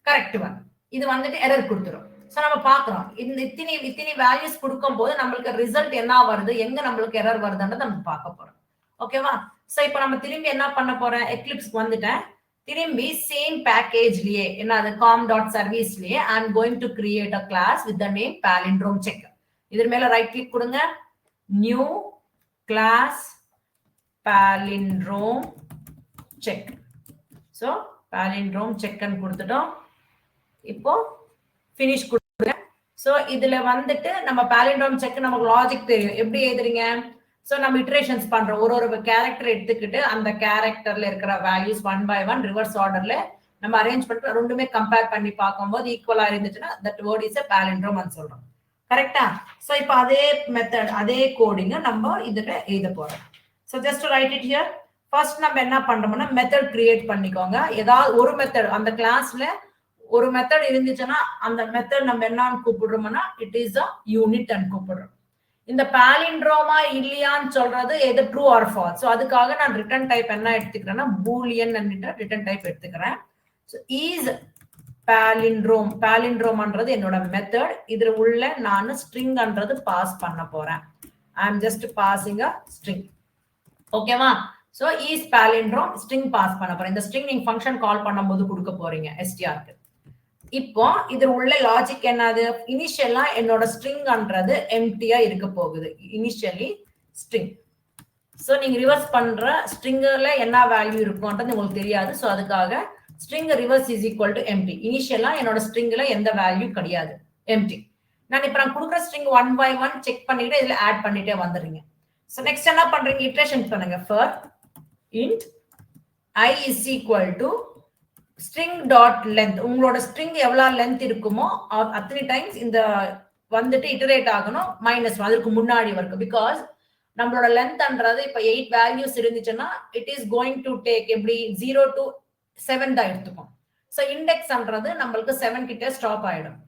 correct one. இது வந்துட்டு எரர் கொடுத்துரும். ஸோ நம்ம பார்க்குறோம் இந்த இத்தனை வேல்யூஸ் கொடுக்கும் போது நம்மளுக்கு ரிசல்ட் என்ன வருது, எங்க நம்மளுக்கு எரர் வருதுன்றது நம்ம பார்க்க போறோம். ஓகேவா? ஸோ இப்போ நம்ம திரும்பி என்ன பண்ண போறேன், எக்லிப்ஸ்க்கு வந்துட்டேன். திரும்பி சேம் பேக்கேஜ்லயே என்னது com.serviceலயே I am going to create a class with the name palindrome check. இதன் மேல ரைட் கிளிக் கொடுங்க, new class palindrome check. So palindrome check ன்னு கொடுத்துட்டோம். இப்போ ஃபினிஷ் கொடுங்க. ஸோ இதுல வந்துட்டு நம்ம palindrome check நமக்கு லாஜிக் தெரியும், எப்படி எழுதுறீங்க. ஸோ நம்ம இட்ரேஷன்ஸ் பண்றோம், ஒரு கேரக்டர் எடுத்துக்கிட்டு அந்த கேரக்டர்ல இருக்கிற வேல்யூஸ் 1 by 1 ரிவர்ஸ் ஆர்டர்ல நம்ம அரேஞ்ச் பண்ணிட்டு ரெண்டுமே கம்பேர் பண்ணி பார்க்கும்போது ஈக்குவலா இருந்துச்சுன்னா that word is a palindrome ன்னு சொல்றோம். கரெக்டா? ஸோ இப்போ அதே மெத்தட் அதே கோடிங்க நம்ம இதுல எழுத போறோம். So just right it here. First நம்ம என்ன பண்றோம்னா மெத்தட் கிரியேட் பண்ணிக்கோங்க. ஏதாவது ஒரு மெத்தட் அந்த கிளாஸ்ல ஒரு மெத்தட் இருந்துச்சுன்னா அந்த மெத்தட் நம்ம என்னன்னு கூப்பிடுறோம்னா it is a unit and கூப்பிடுறோம். இந்த palindrome இல்லையான்னு சொல்றது எது ட்ரூ ஆர் ஃபால்ஸ். ஸோ அதுக்காக நான் ரிட்டர்ன் டைப் என்ன எடுத்துக்கிறேன்னா பூலியன் ரிட்டர்ன் டைப் எடுத்துக்கிறேன். ஸோ இஸ் palindromeன்றது என்னோட மெத்தட். இதுல உள்ள நான் ஸ்ட்ரிங்ன்றது பாஸ் பண்ண போறேன். I am just passing a string. ஓகேவா? So is palindrome string pass பண்ண போறேன். இந்த ஸ்ட்ரிங் நீங்க ஃபங்க்ஷன் கால் பண்ணும்போது கொடுக்க போறீங்க str. இப்போ இது உள்ள லாஜிக் என்னது, இனிஷியலா என்னோட ஸ்ட்ரிங்ன்றது எம்டியா இருக்க போகுது. Initially string. ஸோ நீங்க ரிவர்ஸ் பண்ற ஸ்ட்ரிங்ல என்ன வேல்யூ இருக்கும்ன்றது உங்களுக்கு தெரியாது. ஸோ அதுக்காக string reverse is equal to empty. இனிஷியலா என்னோட ஸ்ட்ரிங்ல எந்த வேல்யூ கிடையாது, எம்டி. நான் இப்ப நான் கொடுக்குற ஸ்ட்ரிங் 1 by 1 செக் பண்ணிட்டு இதுல ஆட் பண்ணிட்டே வந்துடுறீங்க. ஸோ நெக்ஸ்ட் என்ன பண்றீங்க, இட்ரேஷன் பண்ணுங்க. For int I is equal to string dot length. உங்களோட ஸ்ட்ரிங் எவ்வளவு லென்த் இருக்குமோ அத்தனை டைம்ஸ் இந்த வந்துட்டு இட்டரேட் ஆகணும் -1 அதுக்கு முன்னாடி வரைக்கும். பிகாஸ் நம்மளோட லென்த்ன்றது இப்ப 8 வேல்யூஸ் இருந்துச்சுன்னா it is going to take எப்படி 0 to 7 தான் எடுத்துக்கும். ஸோ இண்டெக்ஸ்ன்றது நம்மளுக்கு 7 கிட்ட ஸ்டாப் ஆயிடும்.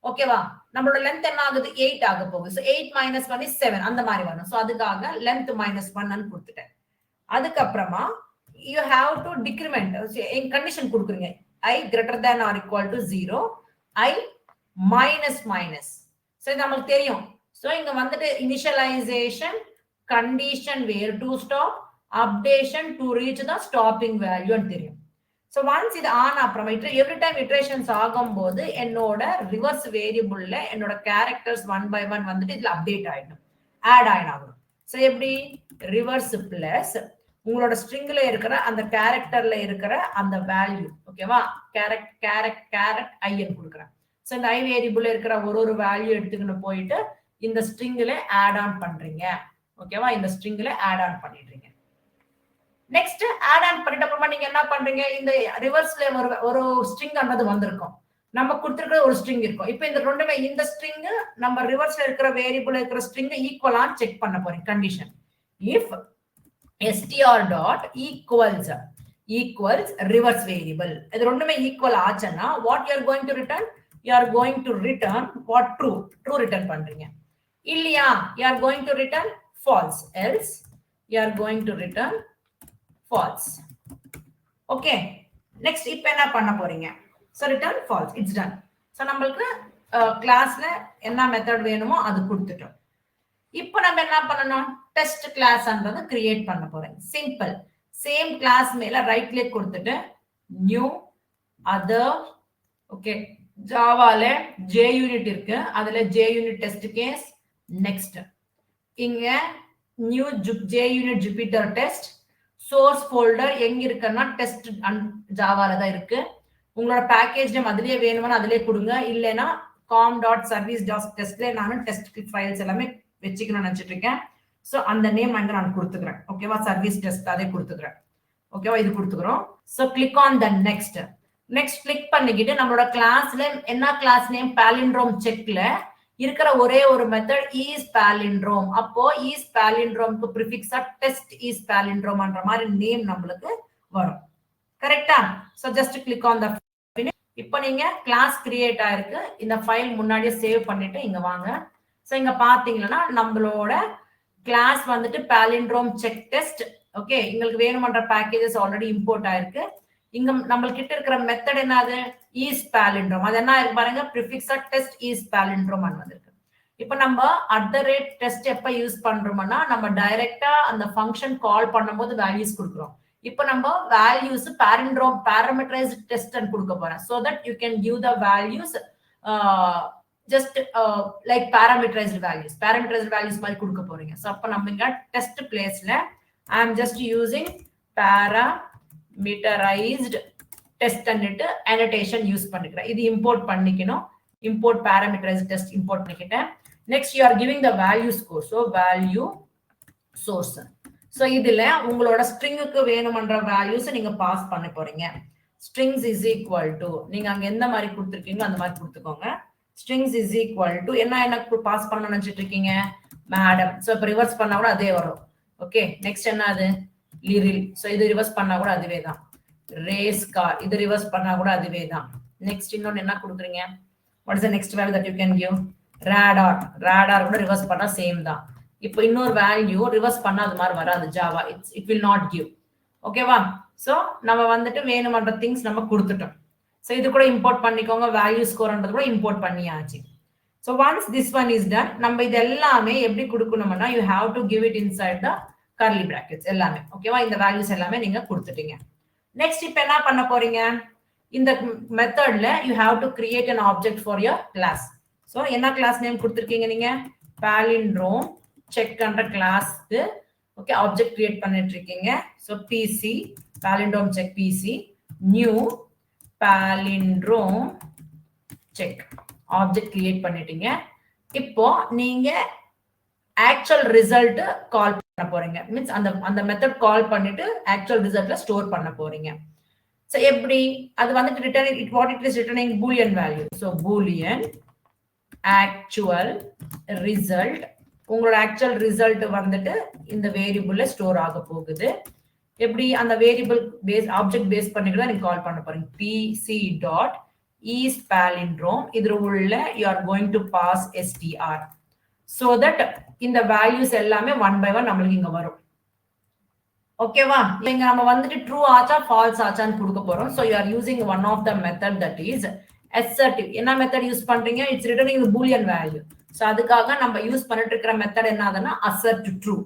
ஓகேவா? நம்மளோட லென்த் என்ன ஆகுது 8 ஆக போகுது. ஸோ 8 - 1 is 7 அந்த மாதிரி வரும். ஸோ அதுக்காக லென்த் -1 கொடுத்துட்டேன். அதுக்கப்புறமா you have to decrement condition கொடுக்குறீங்க. I greater than or equal to 0, I minus. So இது நமக்கு தெரியும். So இங்க வந்துட்டு initialization condition where to stop, updation to reach the stopping value ன்னு தெரியும். So once இது ஆன் அப்புறமா every time iterations ஆகும்போது என்னோட ரிவர்ஸ் வேரியபிள்ல என்னோட கேரக்டர்ஸ் 1 by 1 வந்துட்டு இதுல அப்டேட் ஆயிடும், ஆட் ஆயிடும். So எப்படி ரிவர்ஸ் பிளஸ் உங்களோட ஸ்ட்ரிங்ல இருக்கிற அந்த கேரக்டர்ல இருக்கிற அந்த வேல்யூ. ஓகேவா? கேரக்ட் ஐன்னு கொடுக்குறேன். ஸோ இந்த ஐ வேரியபிள் இருக்கிற ஒரு வேல்யூ எடுத்துக்கிட்டு போயிட்டு இந்த ஸ்ட்ரிங்ல ஆட் ஆன் பண்றீங்க. ஓகேவா? இந்த ஸ்ட்ரிங்ல ஆட் ஆன் பண்ணிடுறீங்க. நெக்ஸ்ட் ஆட் ஆன் பண்ணிட்ட அப்புறமா நீங்க என்ன பண்றீங்க, இந்த ரிவர்ஸ்ல ஒரு ஸ்ட்ரிங்ன்றது வந்திருக்கும், நம்ம கொடுத்துருக்கிற ஒரு ஸ்ட்ரிங் இருக்கும். இப்போ இந்த ரெண்டுமே இந்த ஸ்ட்ரிங் நம்ம ரிவர்ஸ்ல இருக்கிற வேரியபிள் இருக்கிற ஸ்ட்ரிங் ஈக்குவலான்னு செக் பண்ண போறீங்க. Condition if str dot equals reverse variable இது ரெண்டுமே ஈக்குவல் ஆச்சுன்னா what you are going to return, you are going to return what true return பண்றீங்க. இல்லையா you are going to return false, else you are going to return false. okay, next இப்போ என்ன பண்ண போறீங்க, so return false, it's done. so நம்மளுக்கு கிளாஸ்ல என்ன method வேணுமோ அது கொடுத்துட்டோம். இப்போ நம்ம என்ன பண்ணணும், டெஸ்ட் கிளாஸ்ன்றது கிரியேட் பண்ண போறேன். சிம்பிள். சேம் கிளாஸ் மேல ரைட் கிளிக் கொடுத்துட்டு நியூ அதர். ஓகே, ஜாவால JUnit இருக்கு, அதுல JUnit டெஸ்ட் கேஸ். நெக்ஸ்ட் இங்க new JUnit Jupyter test. Source folder எங்க இருக்குன்னா டெஸ்ட் ஜாவால தான் இருக்கு. உங்களோட பேக்கேஜ் நேம் அதுலயே வேணும்னா அதுலயே கொடுங்க, இல்லைன்னா com.service.testல நானும் டெஸ்ட் ஃபைல்ஸ் எல்லாமே வச்சுக்கணும்னு நினைச்சிட்டு இருக்கேன். ஸோ அந்த நேம் அங்க நான் கொடுத்துக்கிறேன். ஓகேவா? சர்வீஸ் டெஸ்ட் அதே கொடுத்துக்கிறேன். ஓகேவா? இது கொடுத்துக்கிறோம். So click on the next click பண்ணிக்கிட்டு நம்மளோட கிளாஸ்ல என்ன கிளாஸ் நேம் palindrome செக்ல இருக்கிற ஒரே ஒரு மெத்தட் is palindrome. அப்போ is palindromeக்கு ப்ரிஃபிக்ஸா டெஸ்ட் is palindromeன்ற மாதிரி நேம் நம்மளுக்கு வரும். கரெக்டா? ஸோ ஜஸ்ட் கிளிக் ஆன் த இப்போ நீங்க கிளாஸ் கிரியேட் ஆயிருக்கு. இந்த ஃபைல் முன்னாடியே சேவ் பண்ணிட்டு இங்க வாங்க. சோ இங்க பாத்தீங்கன்னா நம்மளோட கிளாஸ் வந்துட்டு palindrome check test. ஓகே, உங்களுக்கு வேணுமன்ற பேக்கேஜஸ் ஆல்ரெடி இம்போர்ட் ஆயிருக்கு. இங்க நம்ம கிட்ட இருக்கிற மெத்தட் என்னது? is palindrome. அது என்ன இருக்கு பாருங்க, prefix test is palindrome வந்திருக்கு. இப்போ நம்ம @test எப்ப யூஸ் பண்றோம்னா நம்ம டைரக்டா அந்த ஃபங்க்ஷன் கால் பண்ணும்போது வேல்யூஸ் கொடுக்குறோம். இப்போ நம்ம வேல்யூஸ் palindrome parameterized test ன்னு கொடுக்க போறேன். so that you can give the values just like parameterized values மாதிரி கொடுக்க போறீங்க. so அப்ப நம்ம இங்க test placeல I am just using parameterized test அன்னிட்டு annotation use பண்ணிக்கிறேன். இது இம்போர்ட் பண்ணிக்கணும். import parameterized test import பண்ணிக்கிட்டேன். next you are giving the value score. so value source. so இதுல உங்களோட ஸ்ட்ரிங்குக்கு வேணுமன்ற வேல்யூஸ் நீங்க பாஸ் பண்ண போறீங்க. strings is equal to நீங்க அங்க எந்த மாதிரி கொடுத்திருக்கீங்களோ அந்த மாதிரி கொடுத்துக்கோங்க. strings is equal to என்ன பாஸ் பண்ணணும்னு நினைச்சிட்டு இருக்கீங்க? மேடம். so இப்ப ரிவர்ஸ் பண்ணா கூட அதே வரும். ஓகே, நெக்ஸ்ட் என்னது? லிரில். so இது ரிவர்ஸ் பண்ணா கூட அதுவே தான். ரேஸ் கார், இது ரிவர்ஸ் பண்ணா கூட அதுவே தான். நெக்ஸ்ட் இன்னொன்னு என்ன கொடுக்குறீங்க? what is the next value that you can give? radar கூட ரிவர்ஸ் பண்ணா சேம் தான். இப்போ இன்னொரு வேல்யூ ரிவர்ஸ் பண்ணா அது மாதிரி வராது. Java it will not give. ஓகேவா? சோ நம்ம வந்துட்டு வேணுமன்ற திங்ஸ் நம்ம கொடுத்துட்டோம். சோ இது கூட இம்போர்ட் பண்ணிக்கோங்க. வேல்யூ ஸ்கோர்ன்றது கூட இம்போர்ட் பண்ணியாச்சு. so once this one is done, நம்ம இது எல்லாமே எப்படி கொடுக்கணும்னா you have to give it inside the curly brackets எல்லாமே. ஓகேவா? இந்த வேல்யூஸ் எல்லாமே நீங்க கொடுத்துட்டீங்க. நெக்ஸ்ட் இப்போ என்ன பண்ண போறீங்க? இந்த மெத்தட்ல you have to create an object for your class. so என்ன கிளாஸ் நேம் கொடுத்திருக்கீங்க நீங்க? palindrome check என்ற கிளாஸ்க்கு ஓகே ஆப்ஜெக்ட் கிரியேட் பண்ணிட்டு இருக்கீங்க. so pc palindrome check pc new palindrome check object create பண்ணிட்டீங்க. இப்போ நீங்க ஆக்சுவல் ரிசல்ட் கால் பண்ண போறீங்க. மீன்ஸ் அந்த மெத்தட் கால் பண்ணிட்டு ஆக்சுவல் ரிசல்ட்ல ஸ்டோர் பண்ண போறீங்க. சோ எப்படி அது வந்துட்டு returning what it is returning boolean value. so boolean actual result. உங்களோட ஆக்சுவல் ரிசல்ட் வந்துட்டு இந்த வேரியபிள்ல ஸ்டோர் ஆக போகுது. எப்படி அந்த வேரியபிள் பேஸ் ஆப்ஜெக்ட் பேஸ் பண்ணிட்டு தான் நீங்க கால் பண்ண போறீங்க. pc dot is palindrome. இதுல உள்ள you are going to pass str so that இந்த வேல்யூஸ் எல்லாமே ஒன் பை ஒன் நம்மளுக்கு இங்க வரும். ஓகேவா? இங்க நம்ம வந்துட்டு ட்ரூ ஆச்சா ஃபால்ஸ் ஆச்சான்னு கொடுக்க போறோம். so you are using one of the method that is assertive. என்ன மெத்தட் யூஸ் பண்றீங்க? it's returning the boolean value. so அதுக்காக நம்ம யூஸ் பண்ணிட்டு இருக்கிற மெத்தட் என்னதுன்னா assert true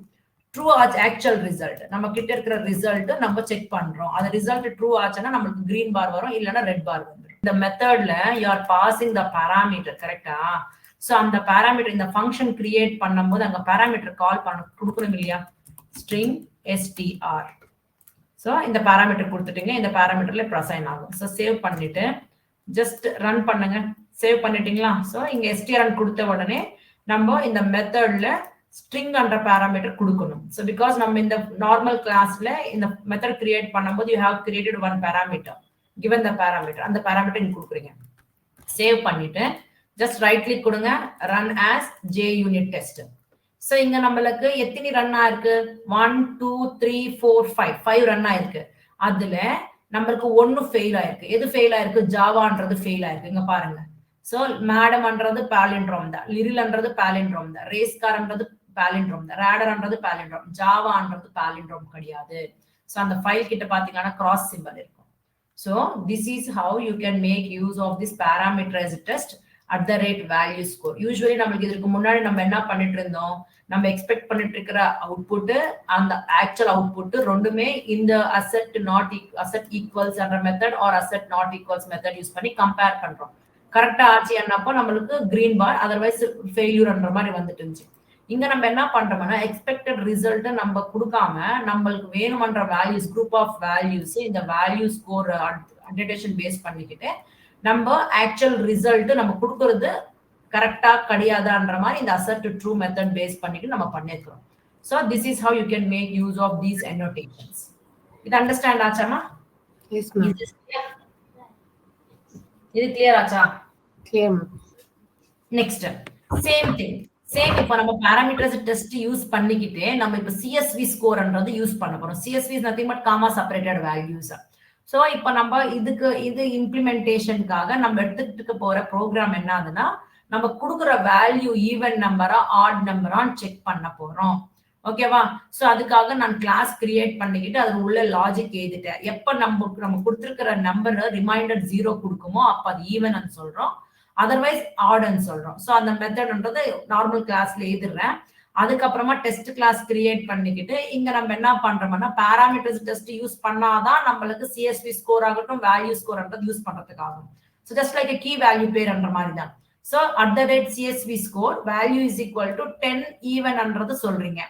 ஆச்சு ஆக்சுவல் ரிசல்ட். நம்ம கிட்ட இருக்கிற ரிசல்ட் நம்ம செக் பண்றோம். அந்த ரிசல்ட் ட்ரூ ஆச்சுன்னா நமக்கு கிரீன் பார் வரும், இல்லனா ரெட் பார் வந்துரும். இந்த மெத்தட்ல you are passing the parameter. கரெக்ட்டா? so அந்த பாராமீட்டர் இந்த ஃபங்க்ஷன் கிரியேட் பண்ணும்போது அங்க பாராமீட்டர் கால் பண்ண கொடுக்கணும் இல்லையா? string str. so இந்த பாராமீட்டர் கொடுத்துட்டீங்க. இந்த பாராமீட்டர்ல ப்ரொசைன் ஆகும். so சேவ் பண்ணிட்டு ஜஸ்ட் ரன் பண்ணுங்க. சேவ் பண்ணிட்டீங்களா? so இங்க str கொடுத்த உடனே நம்ம இந்த மெத்தட்ல string என்ற பாராமீட்டர் கொடுக்கணும். so because நம்ம இந்த நார்மல் கிளாஸ்ல இந்த மெத்தட் கிரியேட் பண்ணும்போது you have created one parameter given the parameter. அந்த பாராமீட்டர் நீங்க கொடுக்குறீங்க. சேவ் பண்ணிட்டு ஜஸ்ட் ரைட் கிளிக் கொடுங்க, run as JUnit test. so இங்க நம்மளுக்கு எத்தனை ரன் ஆயிருக்கு? 1 2 3 4 5 ரன் ஆயிருக்கு. அதுல நம்மளுக்கு 1 ஃபெயில் ஆயிருக்கு. எது ஃபெயில் ஆயிருக்கு? ஜாவான்றது ஃபெயில் ஆயிருக்கு. இங்க பாருங்க. so மேடம்ன்றது palindrome தான், லிரில்ன்றது palindrome தான், ரேஸ் கார்ன்றது palindrome தான், ராடர்ன்றது palindrome, ஜாவான்றது palindrome கிடையாது. so அந்த ஃபைல் கிட்ட பாத்தீங்கன்னா கிராஸ் சிம்பல் இருக்கும். so this is how you can make use of this parameterized test @value score. Usually நமக்கு இதுக்கு முன்னாடி நம்ம என்ன பண்ணிட்டு இருந்தோம்? நம்ம எக்ஸ்பெக்ட் பண்ணிட்டு இருக்கிற அவுட்புட் அந்த ஆக்சுவல் அவுட்புட் ரெண்டுமே இந்த assert equals என்ற method R assert not equals method use பண்ணி கம்பேர் பண்றோம். கரெக்டா ஆச்சு என்னப்போ நம்மளுக்கு கிரீன் பார், அதர்வைஸ் ஃபெயிலியர்ன்ற மாதிரி வந்துட்டு இருந்துச்சு. இங்க நம்ம என்ன பண்றோம்னா எக்ஸ்பெக்டட் ரிசல்ட் நம்ம கொடுக்காம நம்மளுக்கு வேணுமன்ற வேல்யூஸ் குரூப் ஆஃப் வேல்யூஸ் இந்த வேல்யூ ஸ்கோர் அனோடேஷன் பேஸ் பண்ணிக்கிட்டு நம்ம ஆக்சுவல் ரிசல்ட் நம்ம கொடுக்கறது கரெக்டா கிடையாதான்ற மாதிரி இந்த assert true மெத்தட் பேஸ் பண்ணிட்டு நம்ம பண்ணிருக்கோம். so this is how you can make use of these annotations. இது அண்டர்ஸ்டாண்ட் ஆச்சாமா? Yes ma'am. இது கிளியர் ஆச்சா? Clear ma'am. Next same thing. இப்போ நம்ம பாராமீட்டர்ஸ் டெஸ்ட் யூஸ் பண்ணிக்கிட்டே நம்ம இப்போ CSV ஸ்கோர்ன்றது யூஸ் பண்ண போறோம். CSV is nothing but comma separated values. So இப்போ நம்ம இது இம்ப்ளிமெண்டேஷனுக்காக நம்ம எடுத்துக்கிட்டு போற ப்ரோக்ராம் என்ன ஆகுதுன்னா, நம்ம கொடுக்குற வேல்யூ ஈவன் நம்பரா ஆட் நம்பரான்னு செக் பண்ண போறோம். ஓகேவா? ஸோ அதுக்காக நான் கிளாஸ் கிரியேட் பண்ணிக்கிட்டு அதில் உள்ள லாஜிக் எழுதிட்டேன். எப்போ நம்ம கொடுத்துருக்கிற நம்பர் ரிமைண்டர் 0 கொடுக்குமோ அப்போ அது ஈவன் சொல்றோம், அதர்வைஸ் ஆட்னு சொல்றோம். ஸோ அந்த மெத்தட்ன்றது நார்மல் கிளாஸ்ல எழுதிடுறேன். அதுக்கப்புறமா டெஸ்ட் கிளாஸ் கிரியேட் பண்ணிக்கிட்டு இங்க நம்ம என்ன பண்றோம்னா பாராமீட்டர்ஸ் டெஸ்ட் யூஸ் பண்ணாதான் நம்மளுக்கு சிஎஸ்வி ஸ்கோர் ஆகட்டும் வேல்யூ ஸ்கோர்ன்றது யூஸ் பண்றதுக்கு ஆகும். So just like key value pair மாதிரி தான். So @CSV score value is equal to 10 ஈவன்ன்றது சொல்றீங்க,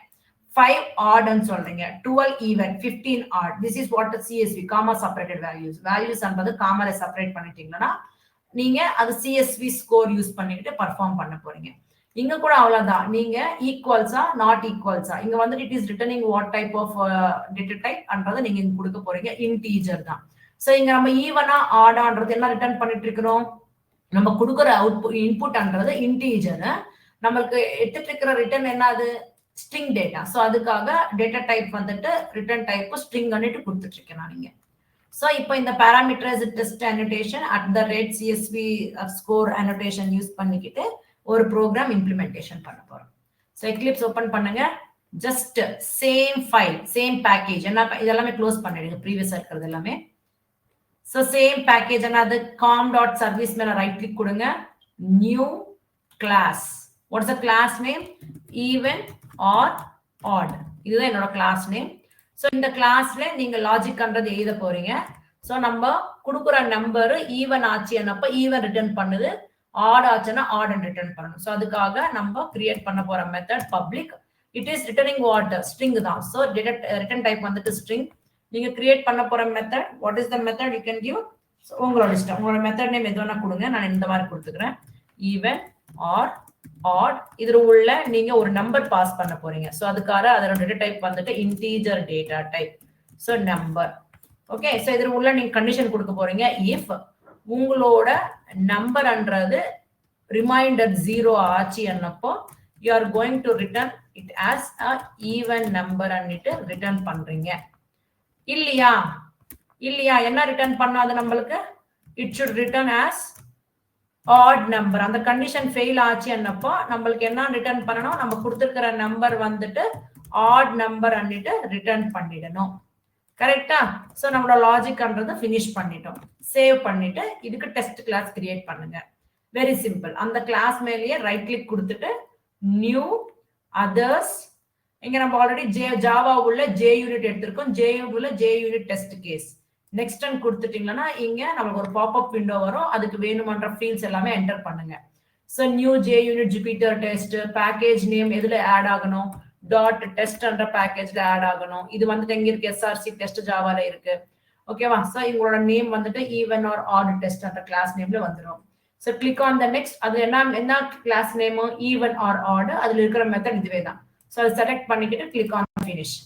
5 ஆட்னு சொல்றீங்க, 12 even, 15 odd. This is what CSV comma separated values. வேல்யூஸ்ன்றது காமால செப்பரேட் பண்ணிட்டீங்கன்னா நீங்க அது சிஎஸ்வி ஸ்கோர் யூஸ் பண்ணிக்கிட்டு பர்ஃபார்ம் பண்ண போறீங்க. இங்க கூட அவ்வளவுதான். நீங்க ஈக்குவல்ஸா நாட் ஈக்குவல்ஸா இங்க வந்து it is returning what type of data type அன்றதை நீங்க இங்க கொடுக்க போறீங்க, இன்டீஜர் தான். சோ இங்க நம்ம ஈவனா ஆடான்றது என்ன ரிட்டர்ன் பண்ணிட்டு இருக்கிறோம், நம்ம கொடுக்குற அவுட்புட் இன்புட்ன்றது இன்டீஜர், நம்மளுக்கு எடுத்துட்டு இருக்கிற ரிட்டர்ன் என்னது ஸ்ட்ரிங் டேட்டா. சோ அதுக்காக டேட்டா டைப் வந்துட்டு ரிட்டர்ன் டைப் ஸ்ட்ரிங் பண்ணிட்டு கொடுத்துட்டு இருக்கேன் நான் இங்க. So, இப்போ இந்த parameterized test annotation @CSV score annotation use பண்ணிக்கிட்டு ஒரு ப்ரோக்ராம் இம்ப்ளிமெண்டேஷன் பண்ண போறோம். ஸோ எக்லிப்ஸ் ஓப்பன் பண்ணுங்க. Just same file same package என்ன இதெல்லாமே க்ளோஸ் பண்ணிடுங்க, ப்ரீவியஸா இருக்கிறது எல்லாமே. ஸோ சேம் பேக்கேஜ் என்னது com.service மேல ரைட் கிளிக் கொடுங்க, new class. What's the class name, even or odd. இதுதான் என்னோட கிளாஸ் நேம். ஸோ இந்த கிளாஸ்ல நீங்க லாஜிக்ன்றது எழுத போறீங்க. ஸோ நம்ம கொடுக்குற நம்பர் ஈவன் ஆச்சு என்னப்ப ஈவன் ரிட்டர்ன் பண்ணுது, ஆட் ஆச்சுன்னா ஆட் ரிட்டர்ன் பண்ணணும். ஸோ அதுக்காக நம்ம கிரியேட் பண்ண போற method public. It is returning what string தான். ஸோ ரிட்டர்ன் டைப் வந்துட்டு ஸ்ட்ரிங். நீங்க கிரியேட் பண்ண போற method what is the method you can give, உங்களோட இஷ்டம். உங்களோட மெத்தட் நேம் எது வேணா கொடுங்க, நான் இந்த மாதிரி கொடுத்துக்கிறேன், ஈவன் ஆர் ஆட். இதுல உள்ள நீங்க ஒரு நம்பர் பாஸ் பண்ண போறீங்க. சோ அதுக்காக அதோட டேட்டா டைப் வந்துட்டு integer data type, so number. Okay, so இதுல உள்ள நீங்க கண்டிஷன் கொடுக்க போறீங்க, இஃப் உங்களோட நம்பர்ன்றது ரிமைண்டர் 0 ஆச்சு என்னப்போ you are going to return it as a even number அன்னிட்டு ரிட்டர்ன் பண்றீங்க. இல்லையா என்ன ரிட்டர்ன் பண்ணாது நம்மளுக்கு, it should return as odd number. அந்த கண்டிஷன் ஃபெயில் ஆச்சு என்னப்போ நம்மளுக்கு என்ன ரிட்டர்ன் பண்ணணும், நம்ம கொடுத்துருக்கிற நம்பர் வந்துட்டு ஆட் நம்பர் அன்னிட்டு ரிட்டர்ன் பண்ணிடணும். கரெக்டா? சோ நம்மளோட லாஜிக்ன்றது ஃபினிஷ் பண்ணிட்டோம். சேவ் பண்ணிட்டு இதுக்கு டெஸ்ட் கிளாஸ் கிரியேட் பண்ணுங்க. Very simple. அந்த கிளாஸ் மேலேயே ரைட் கிளிக் கொடுத்துட்டு நியூ அதர்ஸ். இங்க நம்ம ஆல்ரெடி ஜாவா உள்ள ஜே யூனிட் எடுத்திருக்கோம், ஜே உள்ள J unit test case. Next கொடுத்துட்டீங்கன்னா இங்க நமக்கு ஒரு பாப்அப் விண்டோ வரும், அதுக்கு வேணுமன்ற ஃபீல்ட்ஸ் எல்லாமே என்டர் பண்ணுங்க. So new J unit Jupiter test, package name எதுல ஆட் ஆகணும், டாட் டெஸ்ட் என்ற பேக்கேஜ்ல ஆட் ஆகணும். இது வந்துட்டு எங்க இருக்கு, எஸ்ஆர்சி டெஸ்ட் ஜாவால இருக்கு. ஓகேவா? சோ உங்களோட நேம் வந்துட்டு ஈவன் ஆர் ஆட் டெஸ்ட் என்ற கிளாஸ் நேம்ல வந்துடும். So click on the next. அது என்ன class name, even or odd. அதுல இருக்கிற மெத்தட் இதுவே தான். சோ அதை செலக்ட் பண்ணிக்கிட்டு கிளிக் ஆன் ஃபினிஷ்.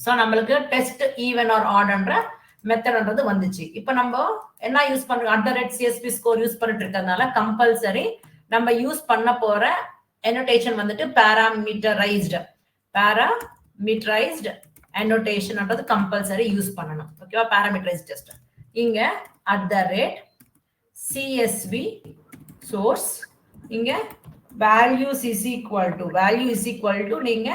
சோ நம்மளுக்கு டெஸ்ட் ஈவன் ஆர் ஆட்ன்ற மெத்தட்ன்றது வந்துச்சு. இப்போ நம்ம என்ன யூஸ் பண்றோம், @CSV ஸ்கோர் யூஸ் பண்ணிட்டு இருக்கிறதுனால கம்பல்சரி நம்ம யூஸ் பண்ண போற annotation வந்துட்டு parameterized annotationன்றது கம்பல்சரி யூஸ் பண்ணணும். ஓகேவா? parameterized test. இங்க @CSV source இங்க values is equal to நீங்க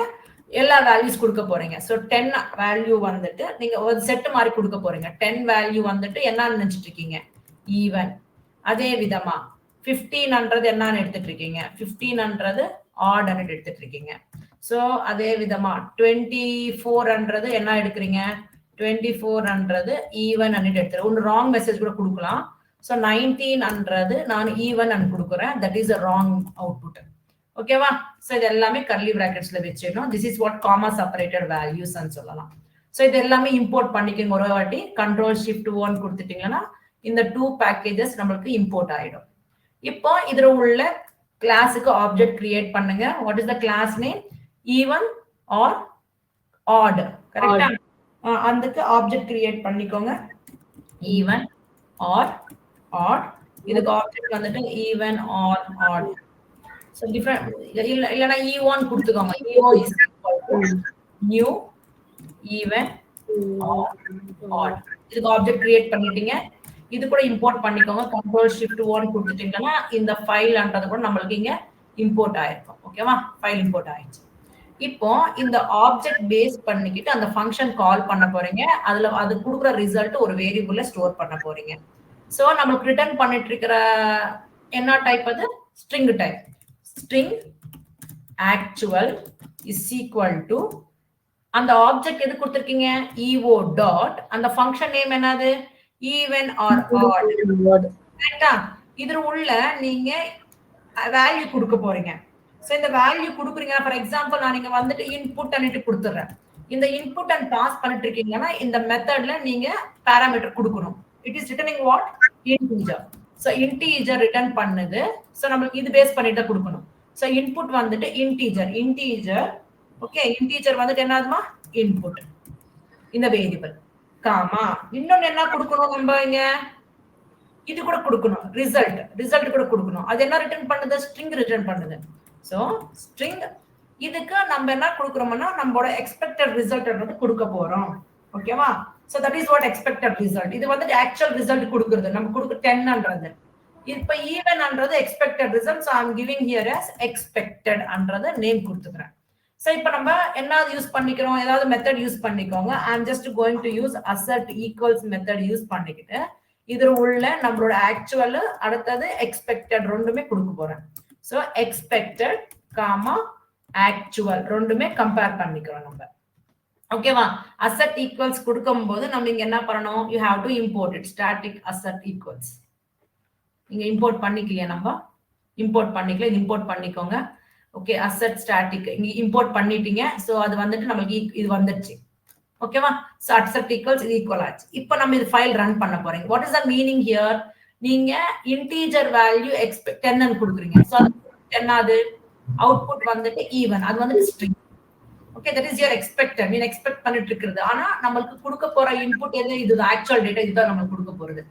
எல்லா வேல்யூஸ் கொடுக்க போறீங்க. சோ 10 வேல்யூ வந்துட்டு நீங்க ஒரு செட் மாதிரி கொடுக்க போறீங்க. 10 வேல்யூ வந்துட்டு என்ன நினைச்சிட்டு இருக்கீங்க, ஈவன். அதே விதமா 15ன்றது என்னன்னு எடுத்துட்டு இருக்கீங்க, 15ன்றது ஆட் அன்னிட்டு எடுத்துட்டு இருக்கீங்க. சோ அதே விதமா 24ன்றது என்ன எடுக்கிறீங்க, 24ன்றது ஈவன் அன்னிட்டு எடுத்துரு. ஒன்னு ராங் மெசேஜ் கூட கொடுக்கலாம். சோ 19ன்றது நான் ஈவன் அன் கொடுக்குறேன், that is a wrong output. ஓகேவா? சோ இது எல்லாமே கர்லி பிராக்கெட்ஸ்ல வெச்சிடணும். This is what comma separated values ன்னு சொல்லலாம். சோ இது எல்லாமே இம்போர்ட் பண்ணிக்கங்க. ஒரு வாட்டி Ctrl+Shift+1 கொடுத்துட்டீங்கன்னா இந்த 2 பேக்கேजेस நமக்கு இம்போர்ட் ஆயிடும். இப்போ இதுல உள்ள கிளாஸுக்கு ஆப்ஜெக்ட் கிரியேட் பண்ணுங்க. What is the class name, even or odd. கரெக்ட்டா? அதுக்கு ஆப்ஜெக்ட் கிரியேட் பண்ணிக்கோங்க, ஈவன் ஆர் ஆட். இதுக்கு ஆப்ஜெக்ட் வந்துட்டு even or odd. So different இல்லனா e1 கொடுத்துக்கோங்க. e1 is equal to new even or odd. இதுக்கு ஆப்ஜெக்ட் கிரியேட் பண்ணிட்டீங்க. இது கூட இம்போர்ட் பண்ணிக்கோங்க. Ctrl+Shift+1 கொடுத்துட்டீங்கன்னா இந்த ஃபைல்ன்றது கூட நம்மளுக்கு இங்க இம்போர்ட் ஆயிருக்கும். ஓகேவா? ஃபைல் இம்போர்ட் ஆயிடுச்சு. இப்போ இந்த ஆப்ஜெக்ட் பேஸ் பண்ணிக்கிட்டு அந்த ஃபங்க்ஷன் கால் பண்ண போறீங்க. அதுல அது கொடுக்குற ரிசல்ட் ஒரு வேரியபிள்ல ஸ்டோர் பண்ண போறீங்க. சோ நமக்கு ரிட்டர்ன் பண்ணிட்டு இருக்கிற என்ன டைப் அது? String type. String actual is equal to அந்த ஆப்ஜெக்ட் எது கொடுத்திருக்கீங்க? eo டாட் அந்த ஃபங்க்ஷன் நேம் என்னது? even or odd. கரெக்ட்டா? இதுல உள்ள நீங்க வேல்யூ கொடுக்க போறீங்க. சோ இந்த வேல்யூ கொடுக்குறீங்க. ஃபார் எக்ஸாம்பிள் நான் நீங்க வந்துட்டு இன்புட் பண்ணிட்டு கொடுத்துறேன். இந்த இன்புட் அண்ட் பாஸ் பண்ணிட்டு இருக்கீங்கன்னா இந்த மெத்தட்ல நீங்க பாராமீட்டர் கொடுக்கணும். It is returning what? Integer. So integer return பண்ணுது. சோ நமக்கு இது பேஸ் பண்ணிட்டு கொடுக்கணும். சோ இன்புட் வந்துட்டு இன்டிஜர் ஓகே, இன்டிஜர் வந்துட்டு என்னதுமா? இன்புட் இந்த வேரியபிள் காமா இன்னொன்னு என்ன கொடுக்கணும் நம்ம இங்க? இது கூட கொடுக்கணும். ரிசல்ட் கூட கொடுக்கணும். அது என்ன ரிட்டர்ன் பண்ணுது? ஸ்ட்ரிங் ரிட்டர்ன் பண்ணுது. சோ ஸ்ட்ரிங் இதுக்கு நம்ம என்ன கொடுக்குறோம்னா நம்மளோட எக்ஸ்பெக்டட் ரிசல்ட் கொடுக்க போறோம். ஓகேவா? So that is what expected result. இது வந்து ஆக்சுவல் ரிசல்ட் கொடுக்கிறது. நம்ம கொடுக்க 10ன்றது. இப்ப ஈவன்ன்றது expected result. So I am giving here as expected ன்றது நேம் கொடுத்துக்கிறேன். சோ இப்போ நம்ம என்ன யூஸ் பண்ணிக்கிறோம்? ஏதாவது மெத்தட் யூஸ் பண்ணிக்கோங்க. I am just going to use assert equals method use பண்ணிக்கிட்டு இதுல உள்ள நம்மளோட ஆக்சுவல் அடுத்தது எக்ஸ்பெக்டட் ரெண்டுமே கொடுக்க போறேன். சோ எக்ஸ்பெக்டட் காமா ஆக்சுவல் ரெண்டுமே கம்பேர் பண்ணிக்கிறோம் நம்ம. ஓகேவா? assert equals கொடுக்கும்போது நம்ம இங்க என்ன பண்ணணும்? you have to import it. static assert equals இங்க இம்போர்ட் பண்ணிக்கலையா? நம்ம இம்போர்ட் பண்ணிக்கல. இம்போர்ட் பண்ணிக்கோங்க. ஓகே, assert static இங்க இம்போர்ட் பண்ணிட்டீங்க. சோ அது வந்துட்டு நமக்கு இது வந்துருச்சு. ஓகேவா? சோ assert equals இது ஈக்குவல் ஆச்சு. இப்போ நம்ம இது ஃபைல் ரன் பண்ண போறீங்க. What is the meaning here? நீங்க இன்டிஜர் வேல்யூ எக்ஸ்பெக்ட் 10 ன்னு கொடுக்குறீங்க. சோ அது என்னது? அவுட்புட் வந்துட்டு ஈவன். அது வந்துட்டு string. Okay, that is your expected. நீங்க எக்ஸ்பெக்ட் பண்ணிட்டு இருக்கிறது. ஆனா நமக்கு கொடுக்க போற இன்புட் எது? இது ஆக்சுவல் டேட்டா. இதுதான் நமக்கு கொடுக்க போறது.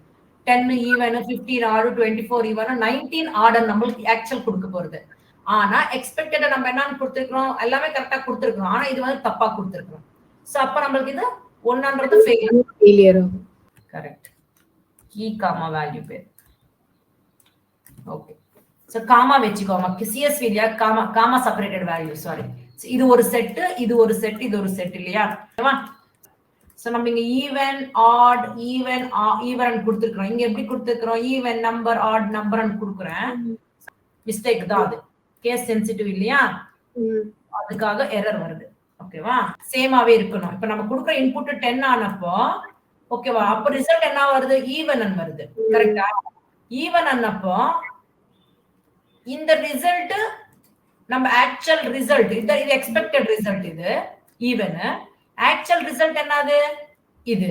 10 ஈவன், 15 ஆட், 24 ஈவன், 19 ஆர்டர் நம்மளுக்கு ஆக்சுவல் கொடுக்க போறது. ஆனா எக்ஸ்பெக்டட் நம்ம என்னன்னு கொடுத்திருக்கோம்? எல்லாமே கரெக்டா கொடுத்திருக்கோம். ஆனா இது வந்து தப்பா கொடுத்திருக்கோம். சோ அப்ப நமக்கு இது 1ன்றது ஃபெயிலியர். Correct. Key comma value pair. Okay, so comma வெச்சுக்கோமா. CSV இல்லையா? Comma separated value. சாரி, இது ஒரு செட், இது ஒரு செட், இது ஒரு செட் இல்லையா? ஓகேவா? சோ நம்ம இங்க ஈவன் ஆட் ஈவன் கொடுத்திருக்கோம். இங்க எப்படி கொடுத்திருக்கோம்? ஈவன் நம்பர் ஆட் நம்பர்னு கொடுக்குறேன். மிஸ்டேக் தான் அது. கேஸ் சென்சிட்டிவ் இல்லையா? அதுக்காக எரர் வருது. ஓகேவா? சேமாவே இருக்கணும். இப்ப நம்ம கொடுக்குற இன்புட் 10 ஆனப்போ ஓகேவா? அப்ப ரிசல்ட் என்ன வருது? ஈவன் வருது. கரெக்டா? ஈவன் ஆனப்போ இந்த ரிசல்ட் நம்ம ஆக்சுவல் ரிசல்ட் இது எக்ஸ்பெக்டட் ரிசல்ட். இது ஈவன். ஆக்சுவல் ரிசல்ட் என்னது? இது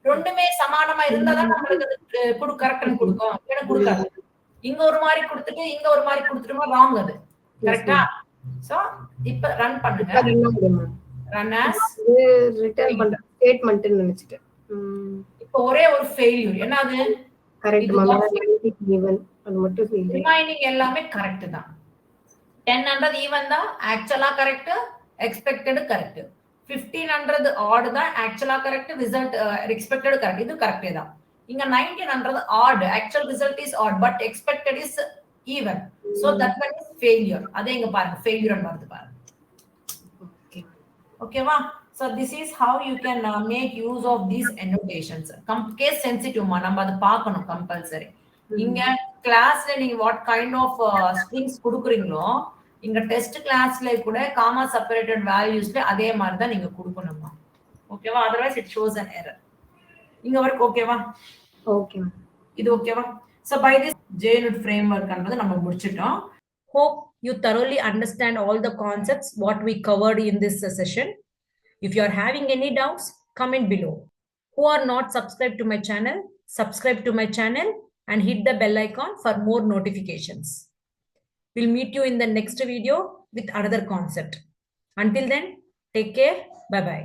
ரெண்டுமே சமானமா இருந்தாதான் நம்மளுக்கு கரெக்ட்னு கொடுக்கும். இல்லைன்னா கொடுக்காது. இங்க ஒரு மாதிரி கொடுத்துட்டு இங்க ஒரு மாதிரி கொடுத்துட்டோமா ராங். அது கரெக்டா? சோ இப்ப ரன் பண்ணுங்க. ரன் as ரிட்டர்ன் பண்ற ஸ்டேட்மென்ட் நினைச்சிட்டேன். இப்போ ஒரே ஒரு ஃபெயிலியர். என்னது? கரெக்ட் மாமா. ஈவன் அது மட்டும் ஃபெயிலியர். ரிமைனிங் எல்லாமே கரெக்ட் தான். 10ன்றது ஈவன் தான், ஆக்சுவலா கரெக்ட், எக்ஸ்பெக்டட் கரெக்ட். 15ன்றது ஆட் தான், ஆக்சுவலா கரெக்ட், ரிசல்ட் எக்ஸ்பெக்டட் கரெக்ட். இது கரெக்டே தான். இங்க 19ன்றது odd, actual result is odd but expected is even. So that one is failure. அதே இங்க பாருங்க ஃபெயிலியர் வருது பாருங்க. ஓகேவா? So this is how you can make use of these annotations. Case sensitive மா நம்ம அது பார்க்கணும் கம்பல்சரி. இங்க கிளாஸ்ல நீங்க what kind of strings கொடுக்குறீங்களோ இங்க டெஸ்ட் கிளாஸ்ல கூட காமா செப்பரேட்டட் வேல்யூஸ்ல அதே மாதிரி தான் நீங்க கொடுக்கணுமா. ஓகேவா? otherwise it shows an error. இங்க வரைக்கும் ஓகேவா? ஓகே. இது ஓகேவா? So by this JUnit framework ன்றது நம்ம முடிச்சிட்டோம். Hope you thoroughly understand all the concepts what we covered in this session. If you are having any doubts, comment below. Who are not subscribed to my channel, subscribe to my channel and hit the bell icon for more notifications. We'll meet you in the next video with another concept. Until then, take care. Bye-bye.